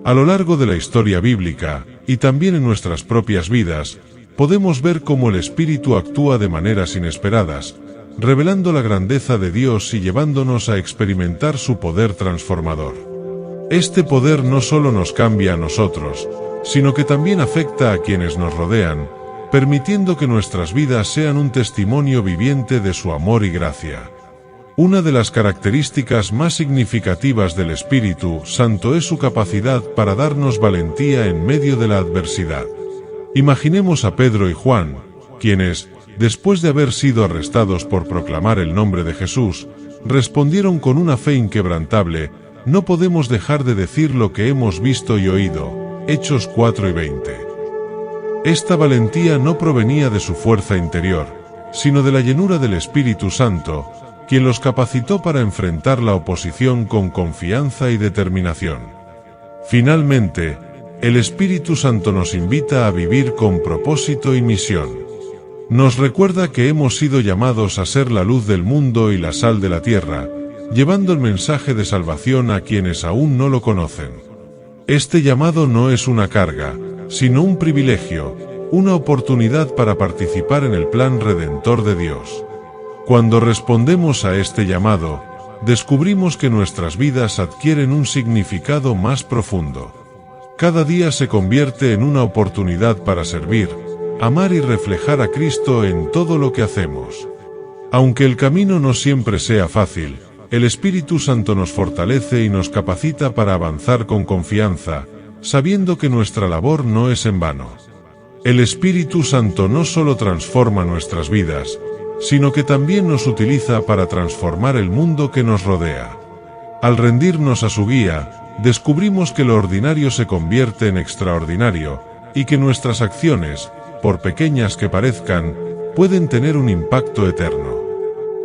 A lo largo de la historia bíblica, y también en nuestras propias vidas, podemos ver cómo el Espíritu actúa de maneras inesperadas, revelando la grandeza de Dios y llevándonos a experimentar su poder transformador. Este poder no solo nos cambia a nosotros, sino que también afecta a quienes nos rodean, permitiendo que nuestras vidas sean un testimonio viviente de su amor y gracia. Una de las características más significativas del Espíritu Santo es su capacidad para darnos valentía en medio de la adversidad. Imaginemos a Pedro y Juan, quienes, después de haber sido arrestados por proclamar el nombre de Jesús, respondieron con una fe inquebrantable: no podemos dejar de decir lo que hemos visto y oído. Hechos 4:20. Esta valentía no provenía de su fuerza interior, sino de la llenura del Espíritu Santo, quien los capacitó para enfrentar la oposición con confianza y determinación. Finalmente, el Espíritu Santo nos invita a vivir con propósito y misión. Nos recuerda que hemos sido llamados a ser la luz del mundo y la sal de la tierra, llevando el mensaje de salvación a quienes aún no lo conocen. Este llamado no es una carga, sino un privilegio, una oportunidad para participar en el plan redentor de Dios. Cuando respondemos a este llamado, descubrimos que nuestras vidas adquieren un significado más profundo. Cada día se convierte en una oportunidad para servir, amar y reflejar a Cristo en todo lo que hacemos. Aunque el camino no siempre sea fácil, el Espíritu Santo nos fortalece y nos capacita para avanzar con confianza, sabiendo que nuestra labor no es en vano. El Espíritu Santo no solo transforma nuestras vidas, sino que también nos utiliza para transformar el mundo que nos rodea. Al rendirnos a su guía, descubrimos que lo ordinario se convierte en extraordinario, y que nuestras acciones, por pequeñas que parezcan, pueden tener un impacto eterno.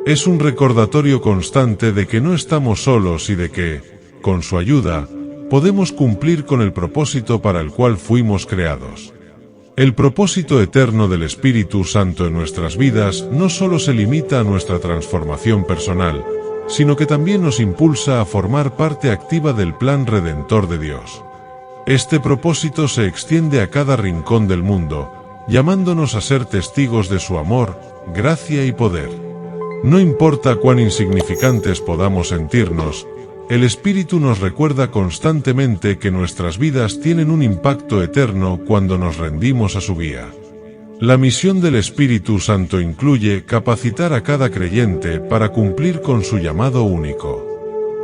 Es un recordatorio constante de que no estamos solos y de que, con su ayuda, podemos cumplir con el propósito para el cual fuimos creados. El propósito eterno del Espíritu Santo en nuestras vidas no solo se limita a nuestra transformación personal, sino que también nos impulsa a formar parte activa del plan redentor de Dios. Este propósito se extiende a cada rincón del mundo, llamándonos a ser testigos de su amor, gracia y poder. No importa cuán insignificantes podamos sentirnos, el Espíritu nos recuerda constantemente que nuestras vidas tienen un impacto eterno cuando nos rendimos a su guía. La misión del Espíritu Santo incluye capacitar a cada creyente para cumplir con su llamado único.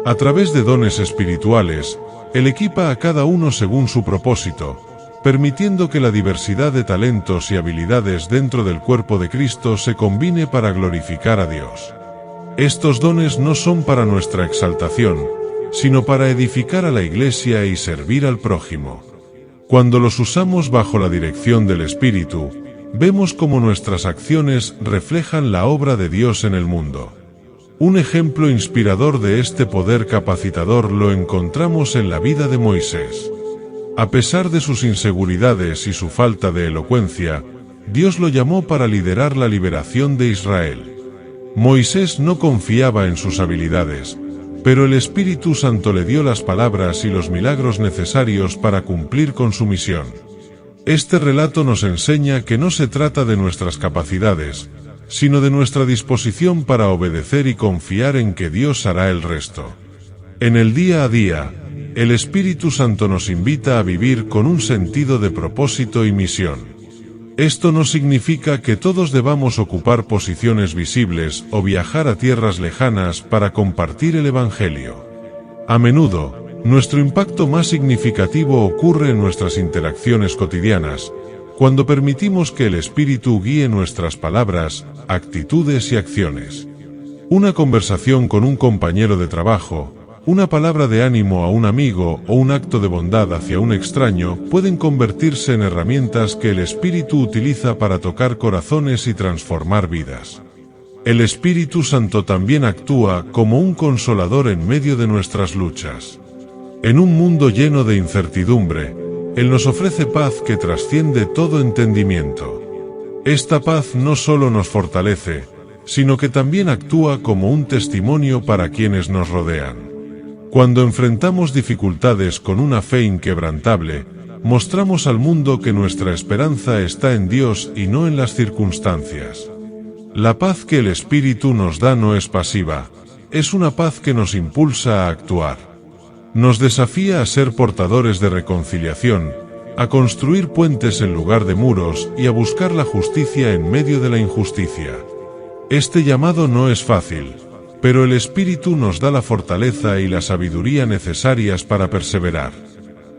A través de dones espirituales, Él equipa a cada uno según su propósito, permitiendo que la diversidad de talentos y habilidades dentro del cuerpo de Cristo se combine para glorificar a Dios. Estos dones no son para nuestra exaltación, sino para edificar a la Iglesia y servir al prójimo. Cuando los usamos bajo la dirección del Espíritu, vemos cómo nuestras acciones reflejan la obra de Dios en el mundo. Un ejemplo inspirador de este poder capacitador lo encontramos en la vida de Moisés. A pesar de sus inseguridades y su falta de elocuencia, Dios lo llamó para liderar la liberación de Israel. Moisés no confiaba en sus habilidades, pero el Espíritu Santo le dio las palabras y los milagros necesarios para cumplir con su misión. Este relato nos enseña que no se trata de nuestras capacidades, sino de nuestra disposición para obedecer y confiar en que Dios hará el resto. En el día a día, el Espíritu Santo nos invita a vivir con un sentido de propósito y misión. Esto no significa que todos debamos ocupar posiciones visibles o viajar a tierras lejanas para compartir el Evangelio. A menudo, nuestro impacto más significativo ocurre en nuestras interacciones cotidianas, cuando permitimos que el Espíritu guíe nuestras palabras, actitudes y acciones. Una conversación con un compañero de trabajo, una palabra de ánimo a un amigo o un acto de bondad hacia un extraño pueden convertirse en herramientas que el Espíritu utiliza para tocar corazones y transformar vidas. El Espíritu Santo también actúa como un consolador en medio de nuestras luchas. En un mundo lleno de incertidumbre, Él nos ofrece paz que trasciende todo entendimiento. Esta paz no solo nos fortalece, sino que también actúa como un testimonio para quienes nos rodean. Cuando enfrentamos dificultades con una fe inquebrantable, mostramos al mundo que nuestra esperanza está en Dios y no en las circunstancias. La paz que el Espíritu nos da no es pasiva, es una paz que nos impulsa a actuar. Nos desafía a ser portadores de reconciliación, a construir puentes en lugar de muros y a buscar la justicia en medio de la injusticia. Este llamado no es fácil, pero el Espíritu nos da la fortaleza y la sabiduría necesarias para perseverar.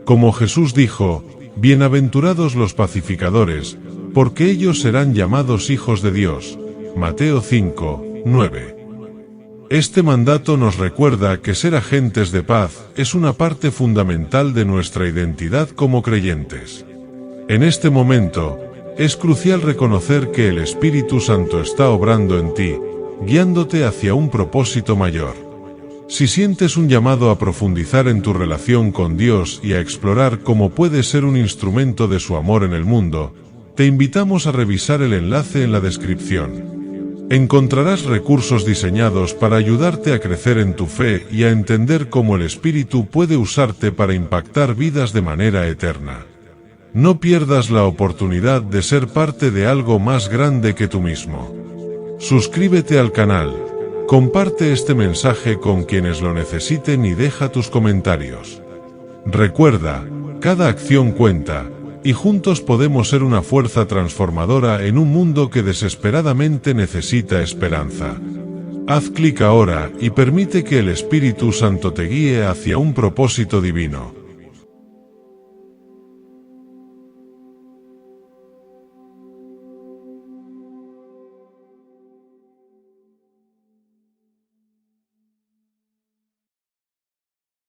Como Jesús dijo, «Bienaventurados los pacificadores, porque ellos serán llamados hijos de Dios». Mateo 5:9. Este mandato nos recuerda que ser agentes de paz es una parte fundamental de nuestra identidad como creyentes. En este momento, es crucial reconocer que el Espíritu Santo está obrando en ti, guiándote hacia un propósito mayor. Si sientes un llamado a profundizar en tu relación con Dios y a explorar cómo puedes ser un instrumento de su amor en el mundo, te invitamos a revisar el enlace en la descripción. Encontrarás recursos diseñados para ayudarte a crecer en tu fe y a entender cómo el Espíritu puede usarte para impactar vidas de manera eterna. No pierdas la oportunidad de ser parte de algo más grande que tú mismo. Suscríbete al canal, comparte este mensaje con quienes lo necesiten y deja tus comentarios. Recuerda, cada acción cuenta, y juntos podemos ser una fuerza transformadora en un mundo que desesperadamente necesita esperanza. Haz clic ahora y permite que el Espíritu Santo te guíe hacia un propósito divino.